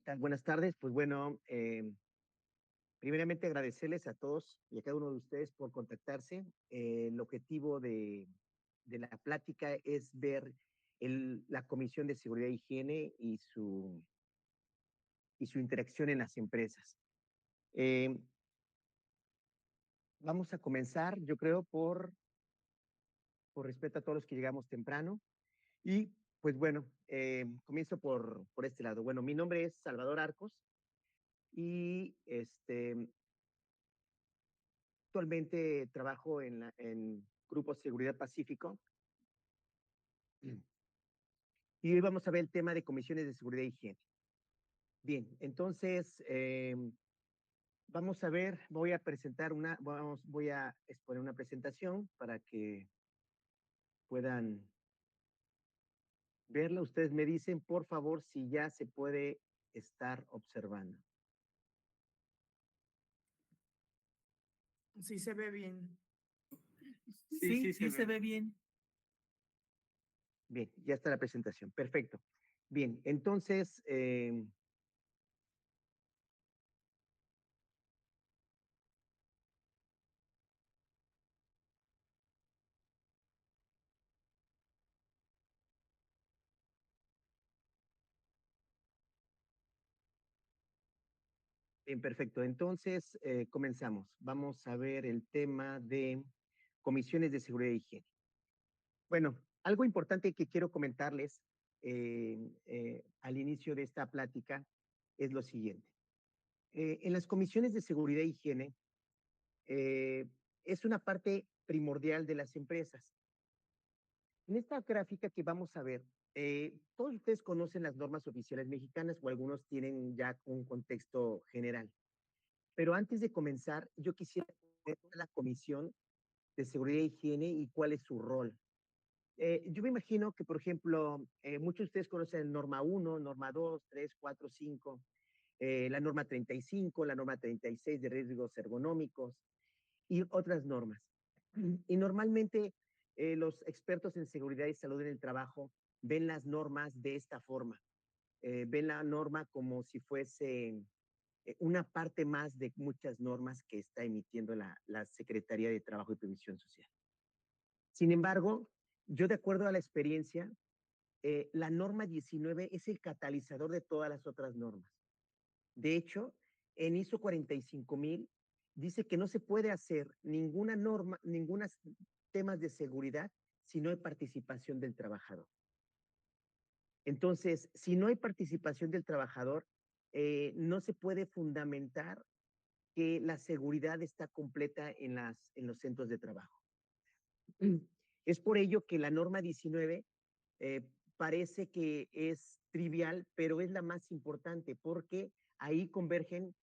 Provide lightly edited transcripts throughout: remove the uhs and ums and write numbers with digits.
Tal? Buenas tardes. Pues bueno, primeramente agradecerles a todos y a cada uno de ustedes por contactarse. El objetivo de la plática es ver la Comisión de Seguridad e Higiene y su interacción en las empresas. Eh, Vamos a comenzar, yo creo, por respeto a todos los que llegamos temprano. Y pues bueno, comienzo por este lado. Bueno, mi nombre es Salvador Arcos y actualmente trabajo en Grupo Seguridad Pacífico y hoy vamos a ver el tema de comisiones de seguridad e higiene. Bien, entonces vamos a ver, voy a exponer una presentación para que puedan verla. Ustedes me dicen, por favor, si ya se puede estar observando. Sí se ve bien. Sí se ve bien. Bien, ya está la presentación. Perfecto. Bien, entonces, bien, perfecto. Entonces, comenzamos. Vamos a ver el tema de comisiones de seguridad e higiene. Bueno, algo importante que quiero comentarles al inicio de esta plática es lo siguiente. En las comisiones de seguridad e higiene eh, es una parte primordial de las empresas. En esta gráfica que vamos a ver, todos ustedes conocen las normas oficiales mexicanas o algunos tienen ya un contexto general. Pero antes de comenzar, yo quisiera ver la Comisión de Seguridad e Higiene y cuál es su rol. Yo me imagino que, por ejemplo, muchos de ustedes conocen norma 1, norma 2, 3, 4, 5, la norma 35, la norma 36 de riesgos ergonómicos y otras normas. Y normalmente los expertos en seguridad y salud en el trabajo ven las normas de esta forma. Ven la norma como si fuese una parte más de muchas normas que está emitiendo la Secretaría de Trabajo y Previsión Social. Sin embargo, yo de acuerdo a la experiencia, la norma 19 es el catalizador de todas las otras normas. De hecho, en ISO 45000 dice que no se puede hacer ninguna norma, ningún temas de seguridad si no hay participación del trabajador. Entonces, si no hay participación del trabajador, no se puede fundamentar que la seguridad está completa en los centros de trabajo. Es por ello que la norma 19 eh, parece que es trivial, pero es la más importante porque ahí convergen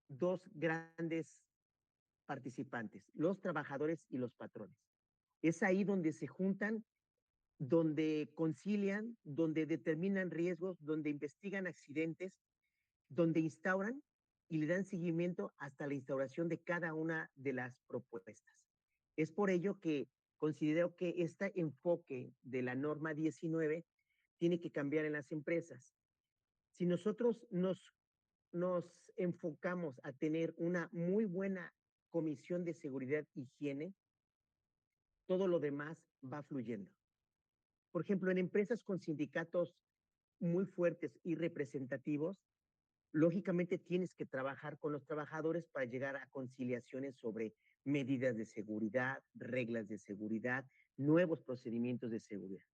dos grandes participantes, los trabajadores y los patrones. Es ahí donde se juntan, donde concilian, donde determinan riesgos, donde investigan accidentes, donde instauran y le dan seguimiento hasta la instauración de cada una de las propuestas. Es por ello que considero que este enfoque de la norma 19 tiene que cambiar en las empresas. Si nosotros nos enfocamos a tener una muy buena comisión de seguridad e higiene, todo lo demás va fluyendo. Por ejemplo, en empresas con sindicatos muy fuertes y representativos, lógicamente tienes que trabajar con los trabajadores para llegar a conciliaciones sobre medidas de seguridad, reglas de seguridad, nuevos procedimientos de seguridad.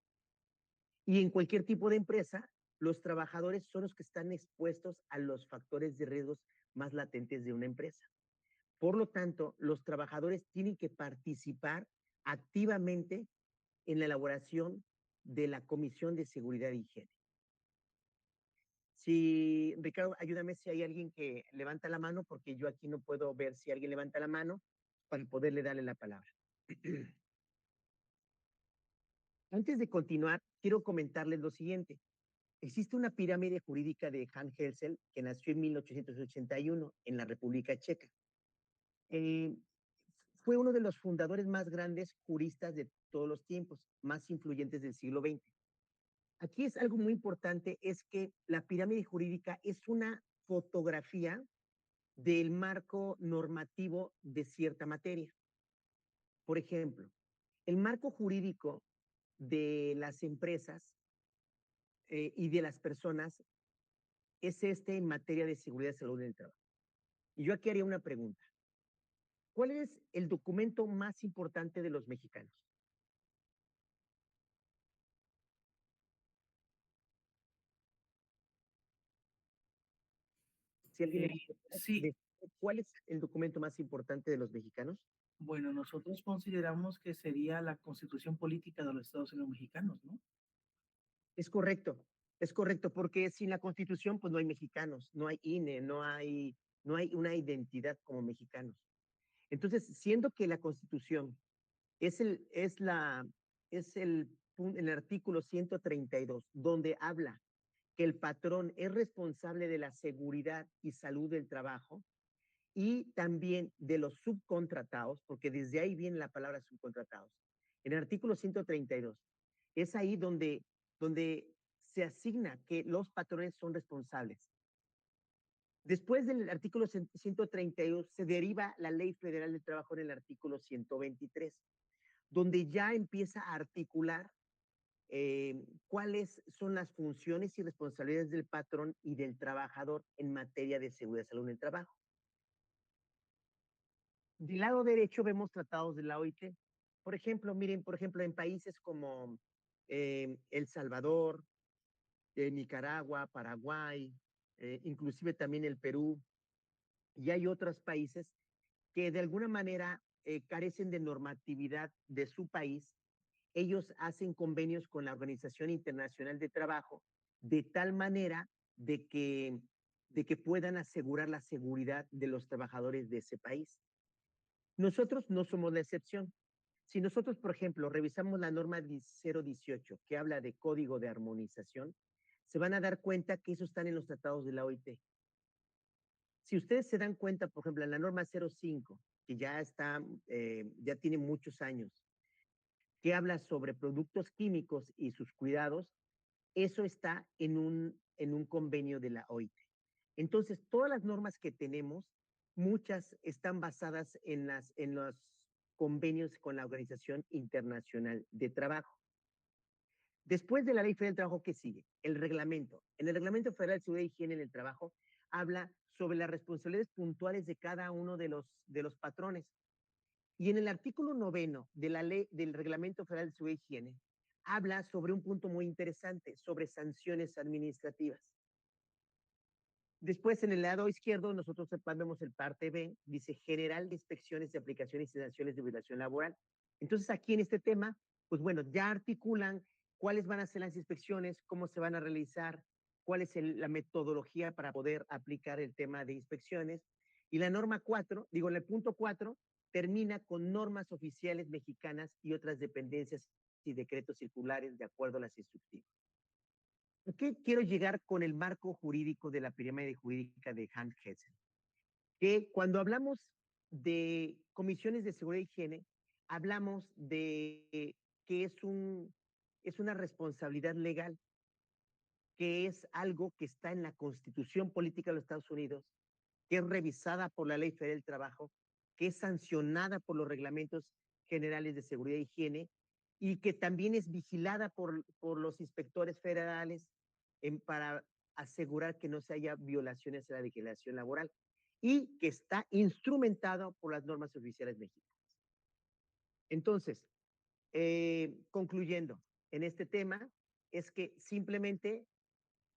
Y en cualquier tipo de empresa, los trabajadores son los que están expuestos a los factores de riesgos más latentes de una empresa. Por lo tanto, los trabajadores tienen que participar activamente en la elaboración de la Comisión de Seguridad e Higiene. Si, Ricardo, ayúdame si hay alguien que levanta la mano, porque yo aquí no puedo ver si alguien levanta la mano para poderle darle la palabra. Antes de continuar, quiero comentarles lo siguiente. Existe una pirámide jurídica de Hans Helsel que nació en 1881 en la República Checa. Eh, Fue uno de los fundadores más grandes juristas de todos los tiempos, más influyentes del siglo XX. Aquí es algo muy importante, es que la pirámide jurídica es una fotografía del marco normativo de cierta materia. Por ejemplo, el marco jurídico de las empresas y de las personas es este en materia de seguridad y salud en el trabajo. Y yo aquí haría una pregunta. ¿Cuál es el documento más importante de los mexicanos? Si alguien Sí, ¿cuál es el documento más importante de los mexicanos? bueno, nosotros consideramos que sería la Constitución Política de los Estados Unidos Mexicanos, ¿no? Es correcto, porque sin la Constitución, pues no hay mexicanos, no hay INE, no hay una identidad como mexicanos. Entonces, siendo que la Constitución es el artículo 132, donde habla que el patrón es responsable de la seguridad y salud del trabajo y también de los subcontratados, porque desde ahí viene la palabra subcontratados. En el artículo 132, es ahí donde se asigna que los patrones son responsables. Después del artículo 132 se deriva la Ley Federal del Trabajo en el artículo 123, donde ya empieza a articular cuáles son las funciones y responsabilidades del patrón y del trabajador en materia de seguridad y salud en el trabajo. Del lado derecho vemos tratados de la OIT. Por ejemplo, miren, por ejemplo, en países como El Salvador, Nicaragua, Paraguay, inclusive también el Perú, y hay otros países que de alguna manera carecen de normatividad de su país. Ellos hacen convenios con la Organización Internacional de Trabajo de tal manera de que puedan asegurar la seguridad de los trabajadores de ese país. Nosotros no somos la excepción. Si nosotros, por ejemplo, revisamos la norma 018, que habla de código de armonización, se van a dar cuenta que eso están en los tratados de la OIT. Si ustedes se dan cuenta, por ejemplo, en la norma 05, que ya tiene muchos años, que habla sobre productos químicos y sus cuidados, eso está en un convenio de la OIT. Entonces, todas las normas que tenemos, muchas están basadas en los convenios con la Organización Internacional de Trabajo. Después de la Ley Federal del Trabajo, ¿qué sigue? El reglamento. En el Reglamento Federal de Seguridad y Higiene en el Trabajo habla sobre las responsabilidades puntuales de cada uno de los patrones. Y en el artículo 9 de la ley del Reglamento Federal de Seguridad y Higiene habla sobre un punto muy interesante, sobre sanciones administrativas. Después, en el lado izquierdo, nosotros vemos el parte B, dice General de Inspecciones de Aplicaciones y Sanciones de Violación Laboral. Entonces, aquí en este tema, pues bueno, ya articulan cuáles van a ser las inspecciones, cómo se van a realizar, cuál es la metodología para poder aplicar el tema de inspecciones. Y la norma 4, digo, en el punto 4, termina con normas oficiales mexicanas y otras dependencias y decretos circulares de acuerdo a las instructivas. ¿Por qué quiero llegar con el marco jurídico de la pirámide jurídica de Hans Kelsen? Que cuando hablamos de comisiones de seguridad y higiene, hablamos de que es una responsabilidad legal, que es algo que está en la Constitución Política de los Estados Unidos, que es revisada por la Ley Federal del Trabajo, que es sancionada por los reglamentos generales de seguridad e higiene y que también es vigilada por los inspectores federales para asegurar que no se haya violaciones a la legislación laboral y que está instrumentado por las normas oficiales mexicanas. Entonces, concluyendo en este tema, es que simplemente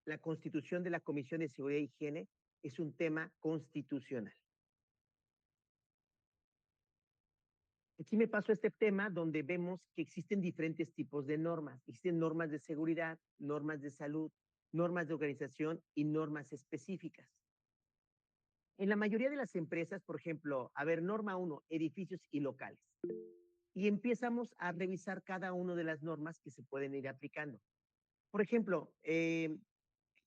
la constitución de la Comisión de Seguridad e Higiene es un tema constitucional. Aquí me paso a este tema donde vemos que existen diferentes tipos de normas. Existen normas de seguridad, normas de salud, normas de organización y normas específicas. En la mayoría de las empresas, por ejemplo, a ver, norma 1, edificios y locales. Y empezamos a revisar cada una de las normas que se pueden ir aplicando. Por ejemplo,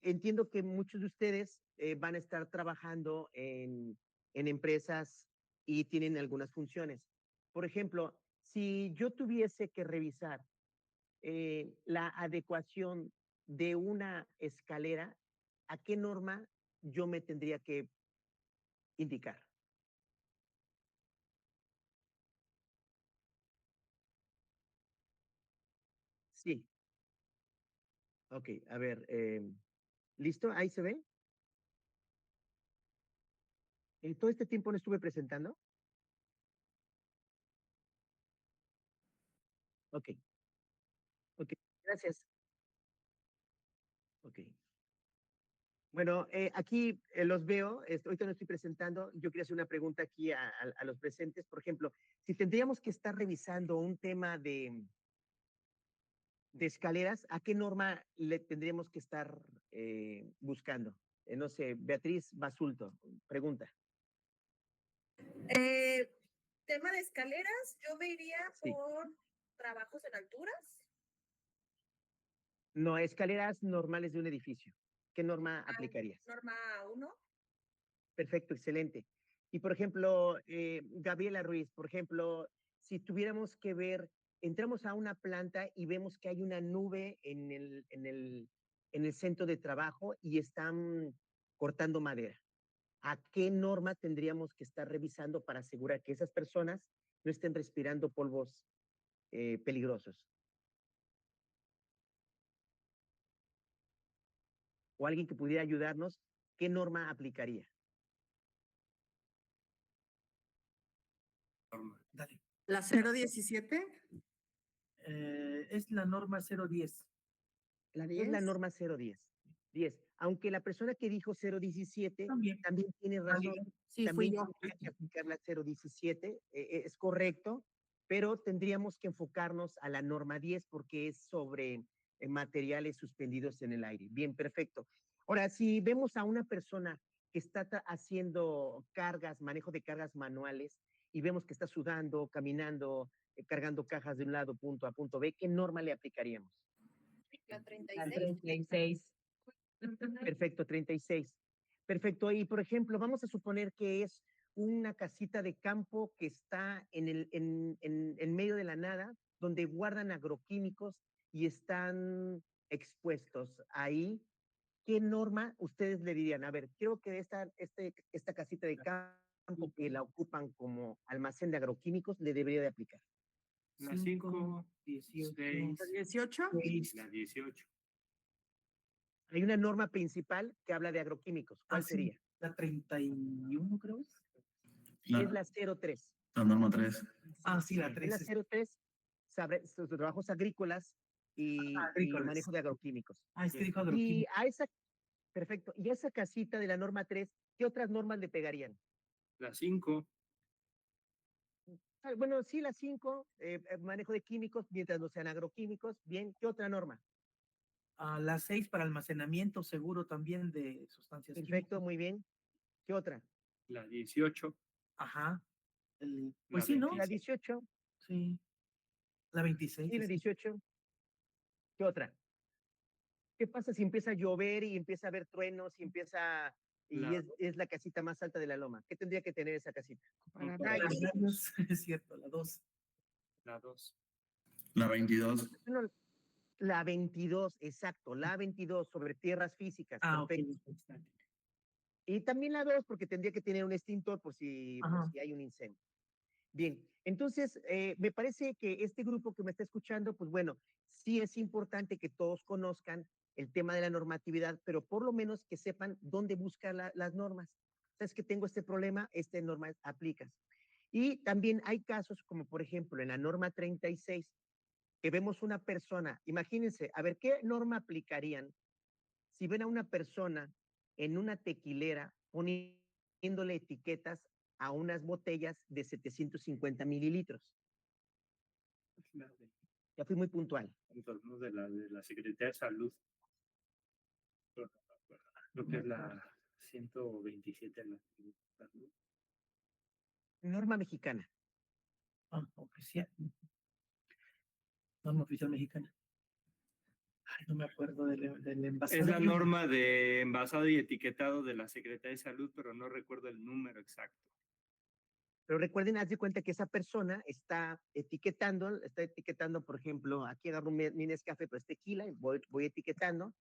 entiendo que muchos de ustedes van a estar trabajando en empresas y tienen algunas funciones. Por ejemplo, si yo tuviese que revisar la adecuación de una escalera, ¿a qué norma yo me tendría que indicar? Sí, ok, a ver, ¿listo? ¿Ahí se ve? Todo este tiempo no estuve presentando. Ok, ok, gracias. Ok. Bueno, aquí los veo, ahorita no estoy presentando, yo quería hacer una pregunta aquí a los presentes, por ejemplo, si tendríamos que estar revisando un tema de escaleras, ¿a qué norma le tendríamos que estar buscando? No sé, Beatriz Basulto, pregunta. Eh, Tema de escaleras, yo me iría Sí. por trabajos en alturas. No, escaleras normales de un edificio. ¿Qué norma aplicarías? Norma 1. Perfecto, excelente. Y por ejemplo, Gabriela Ruiz, por ejemplo, si tuviéramos que ver, entramos a una planta y vemos que hay una nube en el centro de trabajo y están cortando madera. ¿A qué norma tendríamos que estar revisando para asegurar que esas personas no estén respirando polvos peligrosos? O alguien que pudiera ayudarnos, ¿qué norma aplicaría? Dale. ¿La 017? Es la norma 010. ¿La Es la 10? norma 010. 10. Aunque la persona que dijo 017 También. también tiene razón, Sí, fui también yo. tendría que aplicar la 017, es correcto, pero tendríamos que enfocarnos a la norma 10 porque es sobre materiales suspendidos en el aire. Bien, perfecto. Ahora, si vemos a una persona que está haciendo cargas, manejo de cargas manuales, y vemos que está sudando, caminando, cargando cajas de un lado, punto A, punto B, ¿qué norma le aplicaríamos? La La 36. 36. Perfecto, 36. Perfecto. Y por ejemplo, vamos a suponer que es una casita de campo que está en medio de la nada, donde guardan agroquímicos y están expuestos ahí. ¿Qué norma ustedes le dirían? A ver, creo que esta casita de campo que la ocupan como almacén de agroquímicos le debería de aplicar. La 5, 18. 6, ¿La 18? la 18. Hay una norma principal que habla de agroquímicos. ¿Cuál Sí, sería? la 31, creo. Es la 03. La norma 3. Sí, la Es 3. la 03, sus trabajos agrícolas y Agrícolas. manejo de agroquímicos. Es que dijo Y agroquímico. a esa, perfecto, y a esa casita de la norma 3, ¿qué otras normas le pegarían? La 5, Bueno, sí, la 5, manejo de químicos, mientras no sean agroquímicos. Bien, ¿qué otra norma? La 6 para almacenamiento seguro también de sustancias Perfecto, químicas. muy bien. ¿Qué otra? la 18, Ajá. La Pues sí, ¿no? La 26. 18, Sí. La 26. sí, la 18. ¿Qué otra? ¿Qué pasa si empieza a llover y empieza a haber truenos y empieza y La, es la casita más alta de la loma? ¿Qué tendría que tener esa casita? Para Para rayos. Es cierto, la 2. la 2, La 22. No, la 22, exacto, la 22 sobre tierras físicas, Ok. perfecto. Y también la 2 porque tendría que tener un extintor por Ajá. si hay un incendio. Bien, entonces me parece que este grupo que me está escuchando, pues bueno, sí es importante que todos conozcan el tema de la normatividad, pero por lo menos que sepan dónde buscar las normas. Sabes que tengo este problema, esta norma aplicas. Y también hay casos como por ejemplo en la norma 36, que vemos una persona, imagínense, a ver, ¿qué norma aplicarían si ven a una persona en una tequilera poniéndole etiquetas a unas botellas de 750 mililitros? Ya fui muy puntual. de la Secretaría de Salud, lo que es la 127, la salud. Norma mexicana. Oficial. Norma oficial mexicana. No me acuerdo del envasado. Es la norma de envasado y etiquetado de la Secretaría de Salud, pero no recuerdo el número exacto. Pero recuerden, haz de cuenta que esa persona está etiquetando, por ejemplo, aquí agarro mi Nescafé, pero es tequila, y voy etiquetando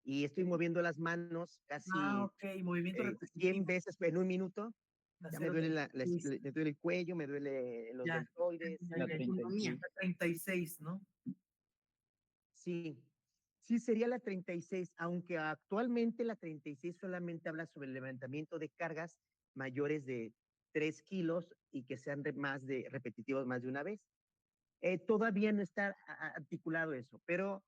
y estoy moviendo las manos casi Ok, movimiento 100 repetitivo. veces en un minuto. Ya me Hacer duele, ejercicio. me duele el cuello, me duele los Ya, deltoides, ya, la ya, 36. la 36, ¿no? Sí, sí sería la 36, aunque actualmente la 36 solamente habla sobre el levantamiento de cargas mayores de 3 kilos y que sean repetitivos más de una vez. Todavía no está articulado eso, pero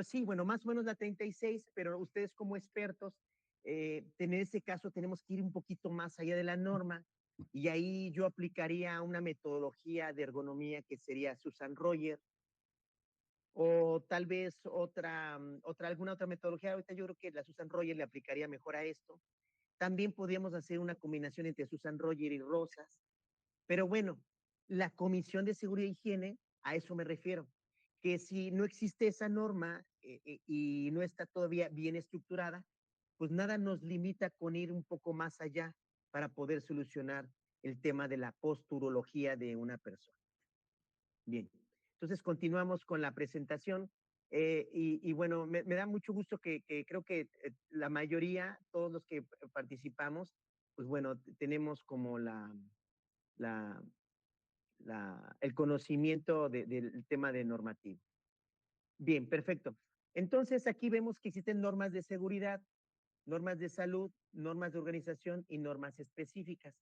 sí, bueno, más o menos la 36, pero ustedes como expertos, en ese caso tenemos que ir un poquito más allá de la norma y ahí yo aplicaría una metodología de ergonomía que sería Susan Royer, o tal vez alguna otra metodología. Ahorita yo creo que la Susan Royer le aplicaría mejor a esto. También podríamos hacer una combinación entre Susan Royer y Rosas, pero bueno, la Comisión de Seguridad e Higiene, a eso me refiero, que si no existe esa norma y no está todavía bien estructurada, pues nada nos limita con ir un poco más allá para poder solucionar el tema de la posturología de una persona. Bien, entonces continuamos con la presentación. Y bueno, me da mucho gusto que creo que la mayoría, todos los que participamos, pues bueno, tenemos como la, el conocimiento del tema de normativo. Bien, perfecto. Entonces aquí vemos que existen normas de seguridad, normas de salud, normas de organización y normas específicas.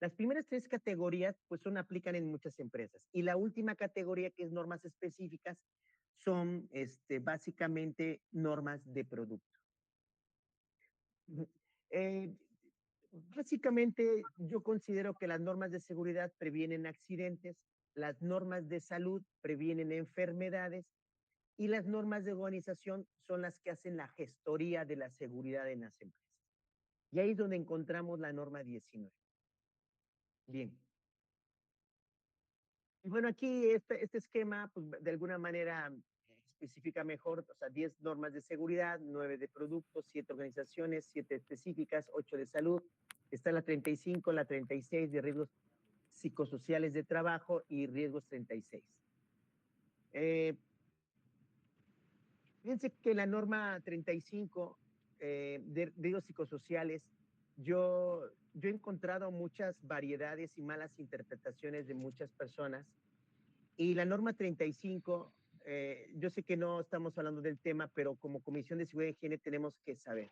Las primeras tres categorías pues aplican en muchas empresas y la última categoría, que es normas específicas, son básicamente normas de producto. Eh, Básicamente, yo considero que las normas de seguridad previenen accidentes, las normas de salud previenen enfermedades y las normas de organización son las que hacen la gestoría de la seguridad en las empresas. Y ahí es donde encontramos la norma 19. Bien. Y bueno, aquí este esquema, pues de alguna manera especifica mejor, o sea, 10 normas de seguridad, 9 de productos, 7 organizaciones, 7 específicas, 8 de salud. Está la 35, la 36 de riesgos psicosociales de trabajo y riesgos 36. Fíjense que la norma 35 de riesgos psicosociales, yo he encontrado muchas variedades y malas interpretaciones de muchas personas. Y la norma 35, yo sé que no estamos hablando del tema, pero como Comisión de Seguridad y Higiene tenemos que saber.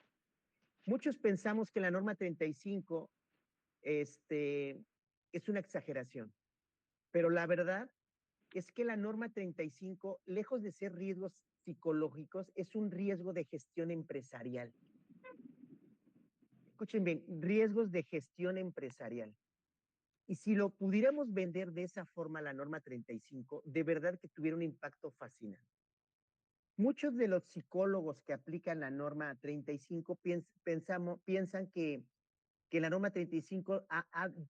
Muchos pensamos que la norma 35 es una exageración, pero la verdad es que la norma 35, lejos de ser riesgos psicológicos, es un riesgo de gestión empresarial. Escuchen bien, riesgos de gestión empresarial. Y si lo pudiéramos vender de esa forma, la norma 35, de verdad que tuviera un impacto fascinante. Muchos de los psicólogos que aplican la norma 35 piensan que la norma 35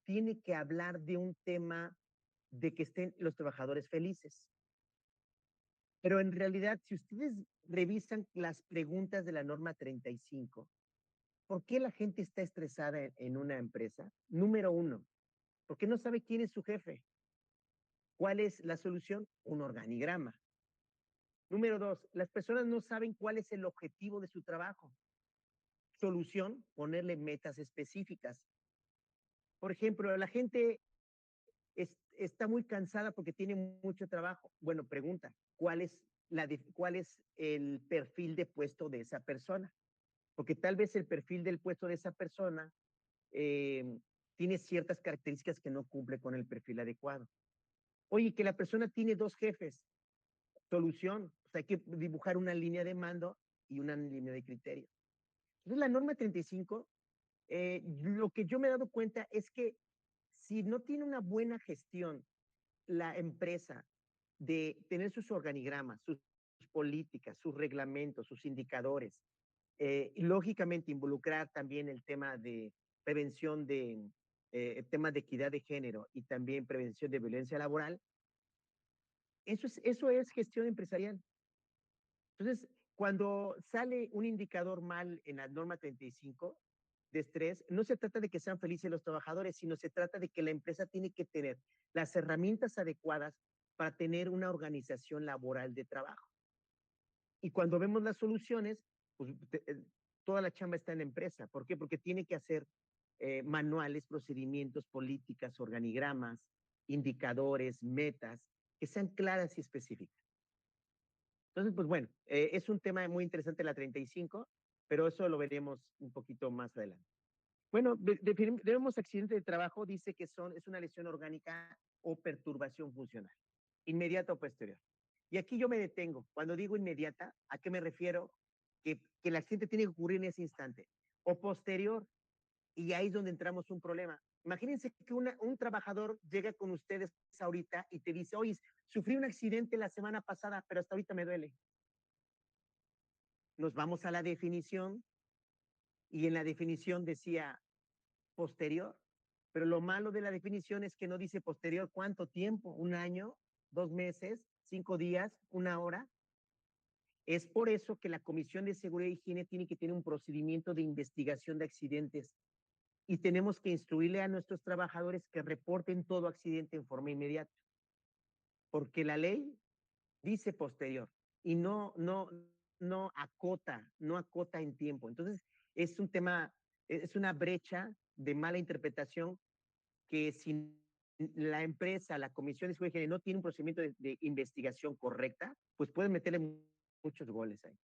tiene que hablar de un tema de que estén los trabajadores felices. Pero en realidad, si ustedes revisan las preguntas de la norma 35, ¿por qué la gente está estresada en una empresa? Número uno, porque no sabe quién es su jefe. ¿Cuál es la solución? Un organigrama. Número dos, las personas no saben cuál es el objetivo de su trabajo. Solución, ponerle metas específicas. Por ejemplo, la gente está muy cansada porque tiene mucho trabajo. Bueno, pregunta, ¿cuál es el perfil de puesto de esa persona? Porque tal vez el perfil del puesto de esa persona tiene ciertas características que no cumple con el perfil adecuado. Oye, que la persona tiene dos jefes. Solución, pues hay que dibujar una línea de mando y una línea de criterio. Entonces, la norma 35, lo que yo me he dado cuenta es que si no tiene una buena gestión la empresa de tener sus organigramas, sus políticas, sus reglamentos, sus indicadores, y lógicamente involucrar también el tema de prevención temas de equidad de género y también prevención de violencia laboral, eso es gestión empresarial. Entonces, cuando sale un indicador mal en la norma 35, de estrés, no se trata de que sean felices los trabajadores, sino se trata de que la empresa tiene que tener las herramientas adecuadas para tener una organización laboral de trabajo. Y cuando vemos las soluciones, pues toda la chamba está en la empresa. ¿Por qué? Porque tiene que hacer manuales, procedimientos, políticas, organigramas, indicadores, metas, que sean claras y específicas. Entonces, pues bueno, es un tema muy interesante la 35, pero eso lo veremos un poquito más adelante. Bueno, debemos accidente de trabajo, dice que es una lesión orgánica o perturbación funcional, inmediata o posterior. Y aquí yo me detengo. Cuando digo inmediata, ¿a qué me refiero? Que el accidente tiene que ocurrir en ese instante. O posterior, y ahí es donde entramos un problema. Imagínense que un trabajador llega con ustedes ahorita y te dice, oye, sufrí un accidente la semana pasada, pero hasta ahorita me duele. Nos vamos a la definición y en la definición decía posterior, pero lo malo de la definición es que no dice posterior cuánto tiempo, 1 año, 2 meses, 5 días, 1 hora. Es por eso que la Comisión de Seguridad e Higiene tiene que tener un procedimiento de investigación de accidentes y tenemos que instruirle a nuestros trabajadores que reporten todo accidente en forma inmediata, porque la ley dice posterior y no acota en tiempo. Entonces, es un tema, es una brecha de mala interpretación que si la empresa, la Comisión de Seguridad y Higiene no tiene un procedimiento de investigación correcta, pues pueden meterle muchos goles ahí.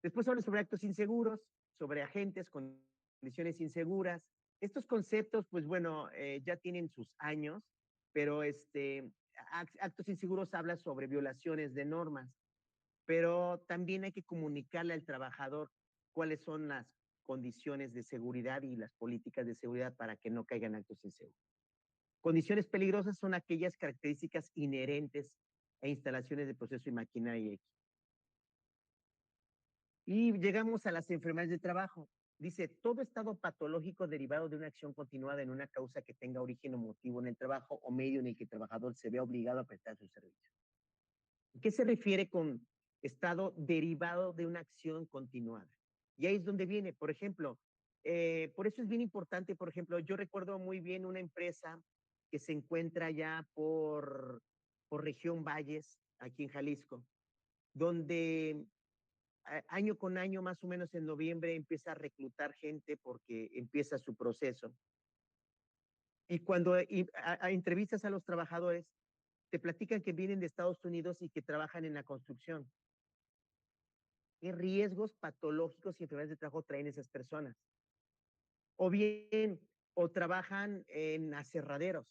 Después habla sobre actos inseguros, sobre agentes, condiciones inseguras. Estos conceptos, pues bueno, ya tienen sus años, pero actos inseguros habla sobre violaciones de normas, pero también hay que comunicarle al trabajador cuáles son las condiciones de seguridad y las políticas de seguridad para que no caigan actos inseguros. Condiciones peligrosas son aquellas características inherentes a instalaciones de proceso y maquinaria y equipo. Y llegamos a las enfermedades de trabajo. Dice, todo estado patológico derivado de una acción continuada en una causa que tenga origen o motivo en el trabajo o medio en el que el trabajador se vea obligado a prestar su servicio. ¿Qué se refiere con estado derivado de una acción continuada? Y ahí es donde viene, por ejemplo, por eso es bien importante, por ejemplo, yo recuerdo muy bien una empresa que se encuentra ya por región Valles, aquí en Jalisco, donde año con año, más o menos en noviembre, empieza a reclutar gente porque empieza su proceso. Y cuando entrevistas a los trabajadores, te platican que vienen de Estados Unidos y que trabajan en la construcción. ¿Qué riesgos patológicos y enfermedades de trabajo traen esas personas? O bien, o trabajan en aserraderos.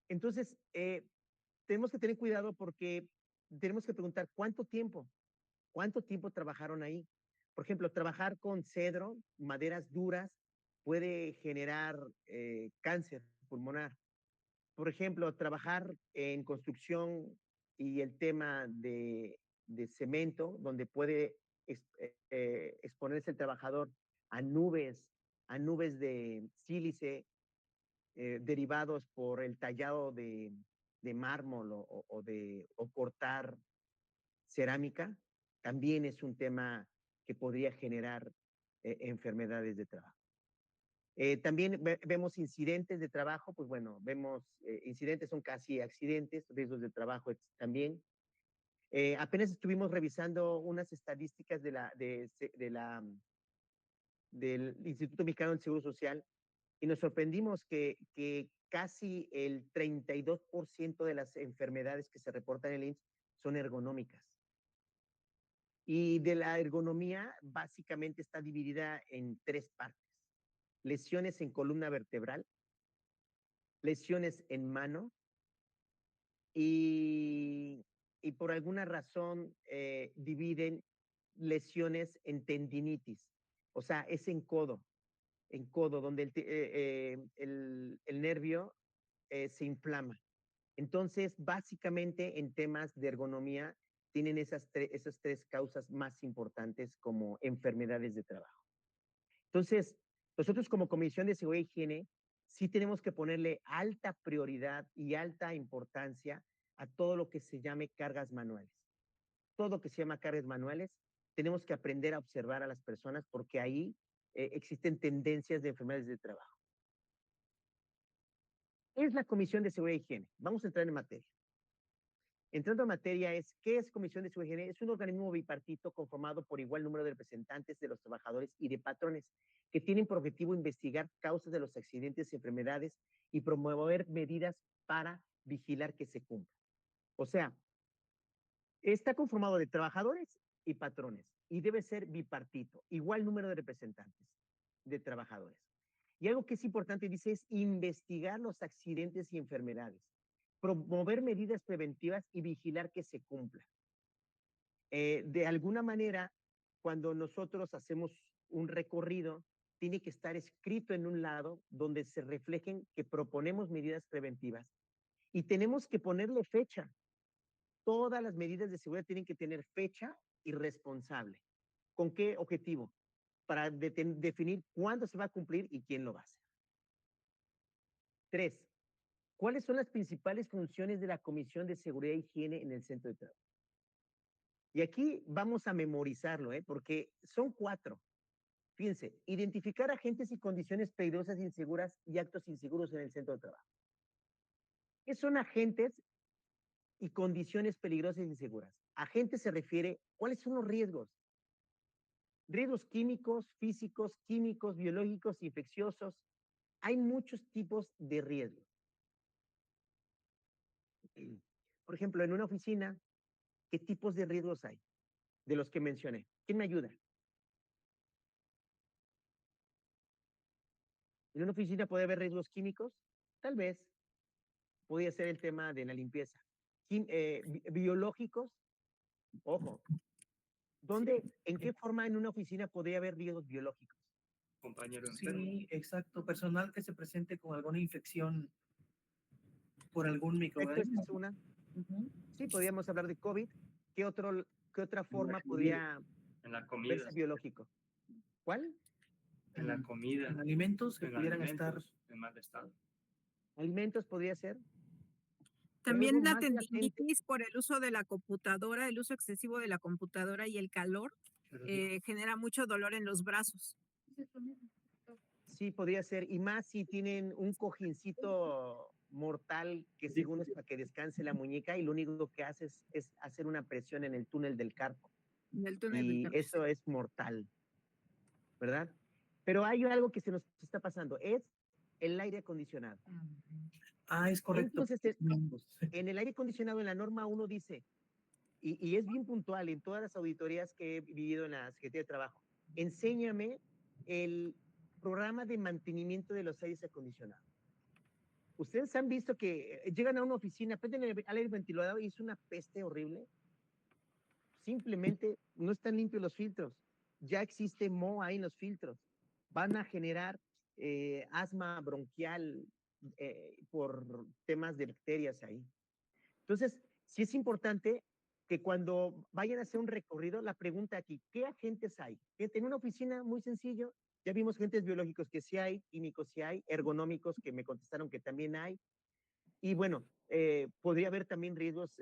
Entonces, tenemos que tener cuidado porque tenemos que preguntar ¿cuánto tiempo trabajaron ahí? Por ejemplo, trabajar con cedro, maderas duras, puede generar cáncer pulmonar. Por ejemplo, trabajar en construcción y el tema de cemento, donde puede exponerse el trabajador a nubes de sílice derivados por el tallado de mármol o cortar cerámica, también es un tema que podría generar enfermedades de trabajo. También vemos incidentes de trabajo, pues bueno, vemos incidentes son casi accidentes, riesgos de trabajo también. Apenas estuvimos revisando unas estadísticas del Instituto Mexicano del Seguro Social y nos sorprendimos que casi el 32% de las enfermedades que se reportan en el IMSS son ergonómicas. Y de la ergonomía básicamente está dividida en 3 partes. Lesiones en columna vertebral, lesiones en mano y por alguna razón dividen lesiones en tendinitis. O sea, es en codo, donde el nervio se inflama. Entonces, básicamente en temas de ergonomía tienen esas 3 causas más importantes como enfermedades de trabajo. Entonces, nosotros como Comisión de Seguridad y Higiene sí tenemos que ponerle alta prioridad y alta importancia a todo lo que se llame cargas manuales. Todo lo que se llama cargas manuales, tenemos que aprender a observar a las personas porque ahí existen tendencias de enfermedades de trabajo. ¿Qué es la Comisión de Seguridad e Higiene? Vamos a entrar en materia. Entrando en materia ¿qué es Comisión de Seguridad y Higiene? Es un organismo bipartito conformado por igual número de representantes de los trabajadores y de patrones que tienen por objetivo investigar causas de los accidentes y enfermedades y promover medidas para vigilar que se cumplan. O sea, está conformado de trabajadores y patrones y debe ser bipartito, igual número de representantes de trabajadores. Y algo que es importante, dice, es investigar los accidentes y enfermedades, promover medidas preventivas y vigilar que se cumplan. De alguna manera, cuando nosotros hacemos un recorrido, tiene que estar escrito en un lado donde se reflejen que proponemos medidas preventivas y tenemos que ponerle fecha. Todas las medidas de seguridad tienen que tener fecha y responsable. ¿Con qué objetivo? Para definir cuándo se va a cumplir y quién lo va a hacer. 3. ¿Cuáles son las principales funciones de la Comisión de Seguridad e Higiene en el centro de trabajo? Y aquí vamos a memorizarlo, porque son 4. Fíjense, identificar agentes y condiciones peligrosas, inseguras y actos inseguros en el centro de trabajo. ¿Qué son agentes y condiciones peligrosas e inseguras? Agentes se refiere, ¿cuáles son los riesgos? Riesgos químicos, físicos, químicos, biológicos, infecciosos. Hay muchos tipos de riesgos. Por ejemplo, en una oficina, ¿qué tipos de riesgos hay? De los que mencioné. ¿Quién me ayuda? ¿En una oficina puede haber riesgos químicos? Tal vez. Podría ser el tema de la limpieza. Biológicos, ojo. ¿En qué forma en una oficina podría haber riesgos biológicos? Compañero enfermo. Sí, exacto. Personal que se presente con alguna infección por algún microorganismo. Esta es una. Sí, podríamos hablar de COVID. ¿Qué otra forma podría En la comida. verse biológico? ¿Cuál? En la comida. En alimentos que pudieran estar en mal estado. Alimentos podría ser. También Algo la más latente. tendinitis por el uso de la computadora, el uso excesivo de la computadora y el calor genera mucho dolor en los brazos. Sí, podría ser. Y más si tienen un cojincito mortal que según es para que descanse la muñeca y lo único que hace es hacer una presión en el túnel del carpo. En el túnel del Y carpo, eso es mortal, ¿verdad? Pero hay algo que se nos está pasando, es el aire acondicionado. Es correcto. Entonces, en el aire acondicionado, en la norma 1 dice, y es bien puntual en todas las auditorías que he vivido en la Secretaría de Trabajo, enséñame el programa de mantenimiento de los aires acondicionados. Ustedes han visto que llegan a una oficina, prenden el aire ventilador y es una peste horrible. Simplemente no están limpios los filtros. Ya existe moho ahí en los filtros. Van a generar asma bronquial por temas de bacterias ahí. Entonces, sí es importante que cuando vayan a hacer un recorrido, la pregunta aquí, ¿qué agentes hay? En una oficina, muy sencillo, ya vimos agentes biológicos que sí hay, químicos sí hay, ergonómicos que me contestaron que también hay. Y bueno, podría haber también riesgos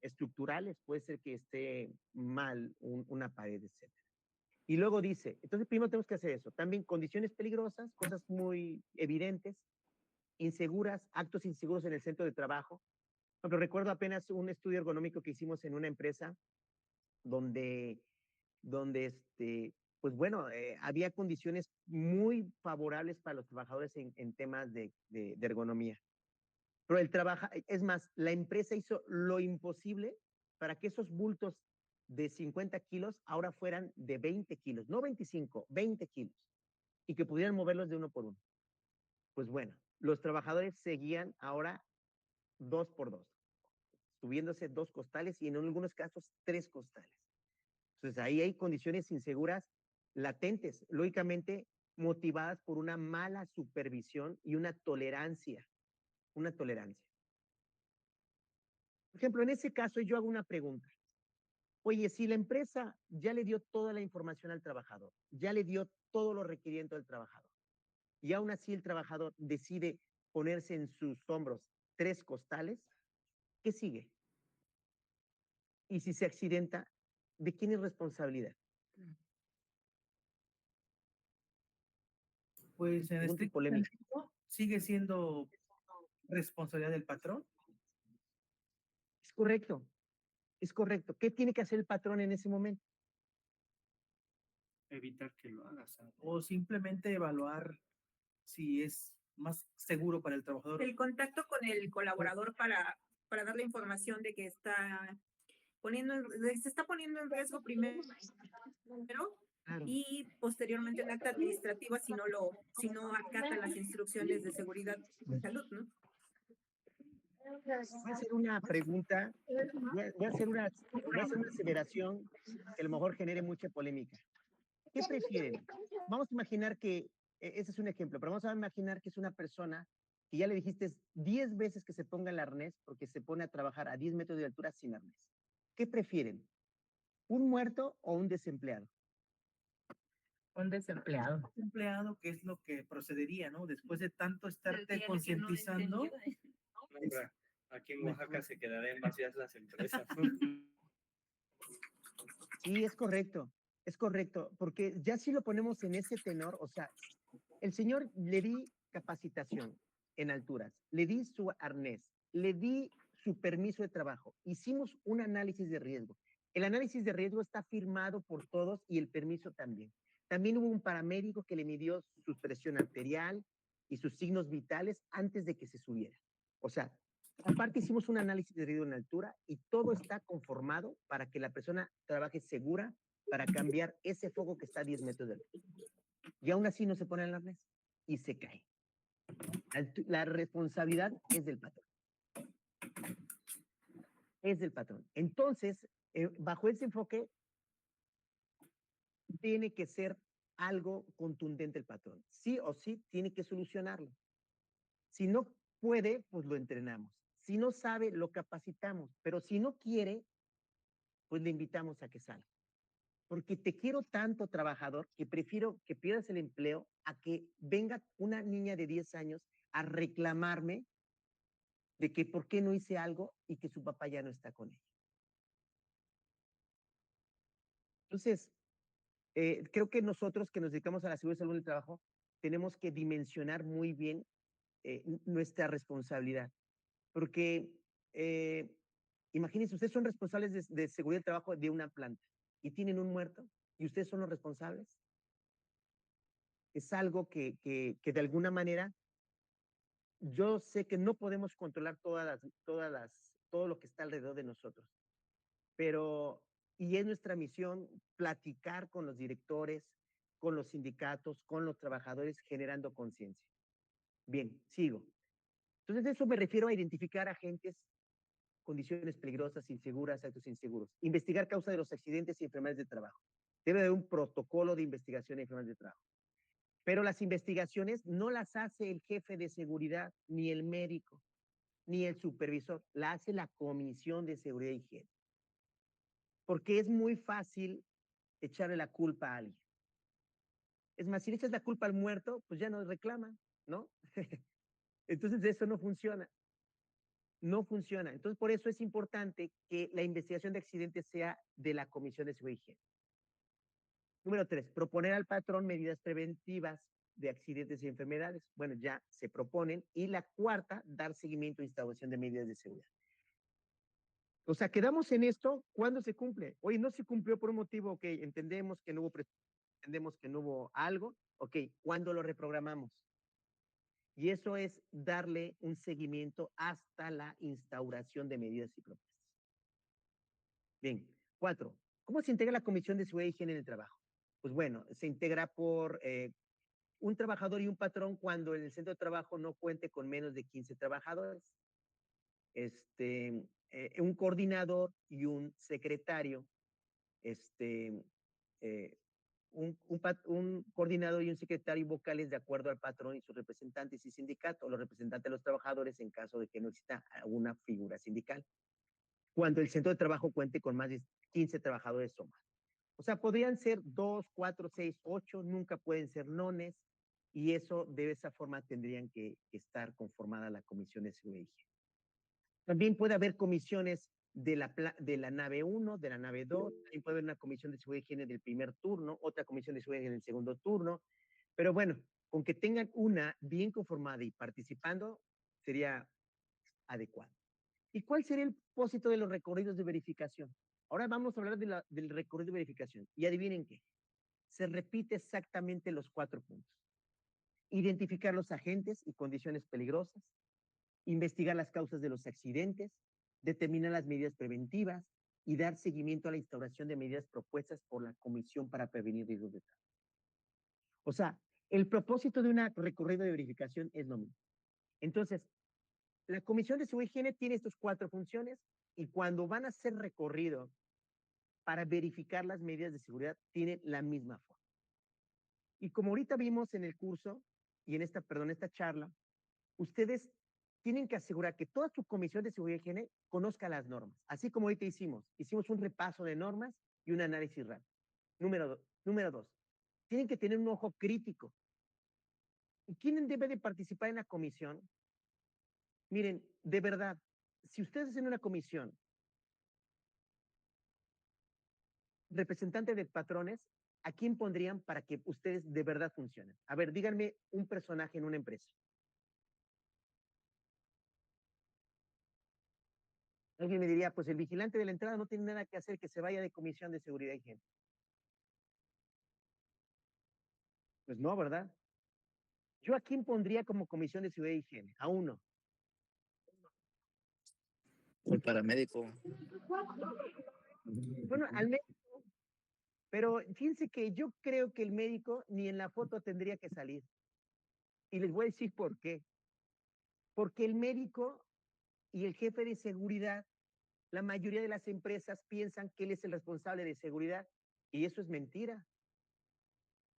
estructurales, puede ser que esté mal una pared, etc. Y luego dice, entonces primero tenemos que hacer eso. También condiciones peligrosas, cosas muy evidentes, inseguras, actos inseguros en el centro de trabajo. Pero recuerdo apenas un estudio ergonómico que hicimos en una empresa donde pues bueno, había condiciones muy favorables para los trabajadores en temas de ergonomía. Pero es más, la empresa hizo lo imposible para que esos bultos de 50 kilos ahora fueran de 20 kilos, no 25, 20 kilos, y que pudieran moverlos de uno por uno. Pues bueno, los trabajadores seguían ahora 2 por 2, subiéndose 2 costales y en algunos casos 3 costales. Entonces ahí hay condiciones inseguras latentes, lógicamente motivadas por una mala supervisión y una tolerancia. Una tolerancia. Por ejemplo, en ese caso yo hago una pregunta. Oye, si la empresa ya le dio toda la información al trabajador, ya le dio todo lo requerido al trabajador, y aún así el trabajador decide ponerse en sus hombros 3 costales, ¿qué sigue? Y si se accidenta, ¿de quién es responsabilidad? Pues en Pregunta estricto polémica. sentido, sigue siendo responsabilidad del patrón. Es correcto, es correcto. ¿Qué tiene que hacer el patrón en ese momento? Evitar que lo hagas. ¿Sabes? O simplemente evaluar si es más seguro para el trabajador. El contacto con el colaborador para darle información de que se está poniendo en riesgo primero Claro. y posteriormente un acta administrativa si no acata las instrucciones de seguridad y salud, ¿no? Voy a hacer una pregunta, voy a hacer una aseveración que a lo mejor genere mucha polémica. ¿Qué prefieren? Vamos a imaginar que, ese es un ejemplo, pero vamos a imaginar que es una persona que ya le dijiste 10 veces que se ponga el arnés porque se pone a trabajar a 10 metros de altura sin arnés. ¿Qué prefieren? ¿Un muerto o un desempleado? Un desempleado. Empleado, que es lo que procedería, ¿no? Después de tanto Pero estarte que no concientizando. entendió. Hombre, aquí en Oaxaca se quedarán vacías las empresas. Sí, es correcto, porque ya si lo ponemos en ese tenor, o sea, el señor le di capacitación en alturas, le di su arnés, le di su permiso de trabajo, hicimos un análisis de riesgo. El análisis de riesgo está firmado por todos y el permiso también. También hubo un paramédico que le midió su presión arterial y sus signos vitales antes de que se subiera. O sea, aparte hicimos un análisis de riesgo en altura y todo está conformado para que la persona trabaje segura para cambiar ese foco que está a 10 metros de altura. Y aún así no se pone el arnés y se cae. La responsabilidad es del patrón. Es del patrón. Entonces, bajo ese enfoque, tiene que ser algo contundente el patrón. Sí o sí, tiene que solucionarlo. Si no puede, pues lo entrenamos. Si no sabe, lo capacitamos. Pero si no quiere, pues le invitamos a que salga. Porque te quiero tanto, trabajador, que prefiero que pierdas el empleo a que venga una niña de 10 años a reclamarme de que por qué no hice algo y que su papá ya no está con ella. Entonces, creo que nosotros que nos dedicamos a la seguridad y salud del trabajo, tenemos que dimensionar muy bien nuestra responsabilidad. Porque imagínense, ustedes son responsables de seguridad del trabajo de una planta y tienen un muerto y ustedes son los responsables. Es algo que de alguna manera yo sé que no podemos controlar todo lo que está alrededor de nosotros, pero y es nuestra misión platicar con los directores, con los sindicatos, con los trabajadores, generando conciencia. Bien, sigo. Entonces, de eso me refiero a identificar agentes, condiciones peligrosas, inseguras, actos inseguros. Investigar causa de los accidentes y enfermedades de trabajo. Debe haber un protocolo de investigación de enfermedades de trabajo. Pero las investigaciones no las hace el jefe de seguridad, ni el médico, ni el supervisor. La hace la Comisión de Seguridad y Higiene. Porque es muy fácil echarle la culpa a alguien. Es más, si le echas la culpa al muerto, pues ya no reclama, ¿no? Entonces eso no funciona. No funciona. Entonces por eso es importante que la investigación de accidentes sea de la Comisión de Seguridad y Higiene. Número 3, proponer al patrón medidas preventivas de accidentes y enfermedades. Bueno, ya se proponen. Y la cuarta, dar seguimiento e instauración de medidas de seguridad. O sea, quedamos en esto, ¿cuándo se cumple? Oye, no se cumplió por un motivo, ok, entendemos que no hubo algo, ok, ¿cuándo lo reprogramamos? Y eso es darle un seguimiento hasta la instauración de medidas y propuestas. Bien, 4, ¿cómo se integra la Comisión de Seguridad y Higiene en el trabajo? Pues bueno, se integra por un trabajador y un patrón cuando el centro de trabajo no cuente con menos de 15 trabajadores. Un coordinador y un secretario, un coordinador y un secretario vocales de acuerdo al patrón y sus representantes y sindicato, los representantes de los trabajadores en caso de que no exista alguna figura sindical. Cuando el centro de trabajo cuente con más de 15 trabajadores o más. O sea, podrían ser 2, 4, 6, 8, nunca pueden ser nones, y eso de esa forma tendrían que estar conformada la Comisión de Seguridad y Higiene. También puede haber comisiones de la nave 1, de la nave 2, también puede haber una comisión de seguridad y higiene del primer turno, otra comisión de seguridad y higiene del segundo turno, pero bueno, Con que tengan una bien conformada y participando sería adecuado. ¿Y cuál sería el propósito de los recorridos de verificación? Ahora vamos a hablar del recorrido de verificación. Y adivinen qué. Se repite exactamente los 4 puntos. Identificar los agentes y condiciones peligrosas, investigar las causas de los accidentes, determinar las medidas preventivas y dar seguimiento a la instauración de medidas propuestas por la Comisión para Prevenir Riesgos de Tránsito. O sea, el propósito de un recorrido de verificación es lo mismo. Entonces, la Comisión de Seguridad y Higiene tiene estas 4 funciones y cuando van a hacer recorrido para verificar las medidas de seguridad, tienen la misma forma. Y como ahorita vimos en el curso y en esta charla, ustedes tienen que asegurar que toda su Comisión de Seguridad y Higiene conozca las normas, así como ahorita hicimos un repaso de normas y un análisis rápido. Número 2, tienen que tener un ojo crítico. ¿Y quién debe de participar en la comisión? Miren, de verdad, si ustedes hacen una comisión, representante de patrones, ¿a quién pondrían para que ustedes de verdad funcionen? A ver, díganme un personaje en una empresa. Alguien me diría, pues el vigilante de la entrada no tiene nada que hacer, que se vaya de Comisión de Seguridad y Higiene. Pues no, ¿verdad? ¿Yo a quién pondría como Comisión de Seguridad y Higiene? A uno. El paramédico. Bueno, al médico. Pero fíjense que yo creo que el médico ni en la foto tendría que salir. Y les voy a decir por qué. Porque el médico y el jefe de seguridad, la mayoría de las empresas piensan que él es el responsable de seguridad. Y eso es mentira.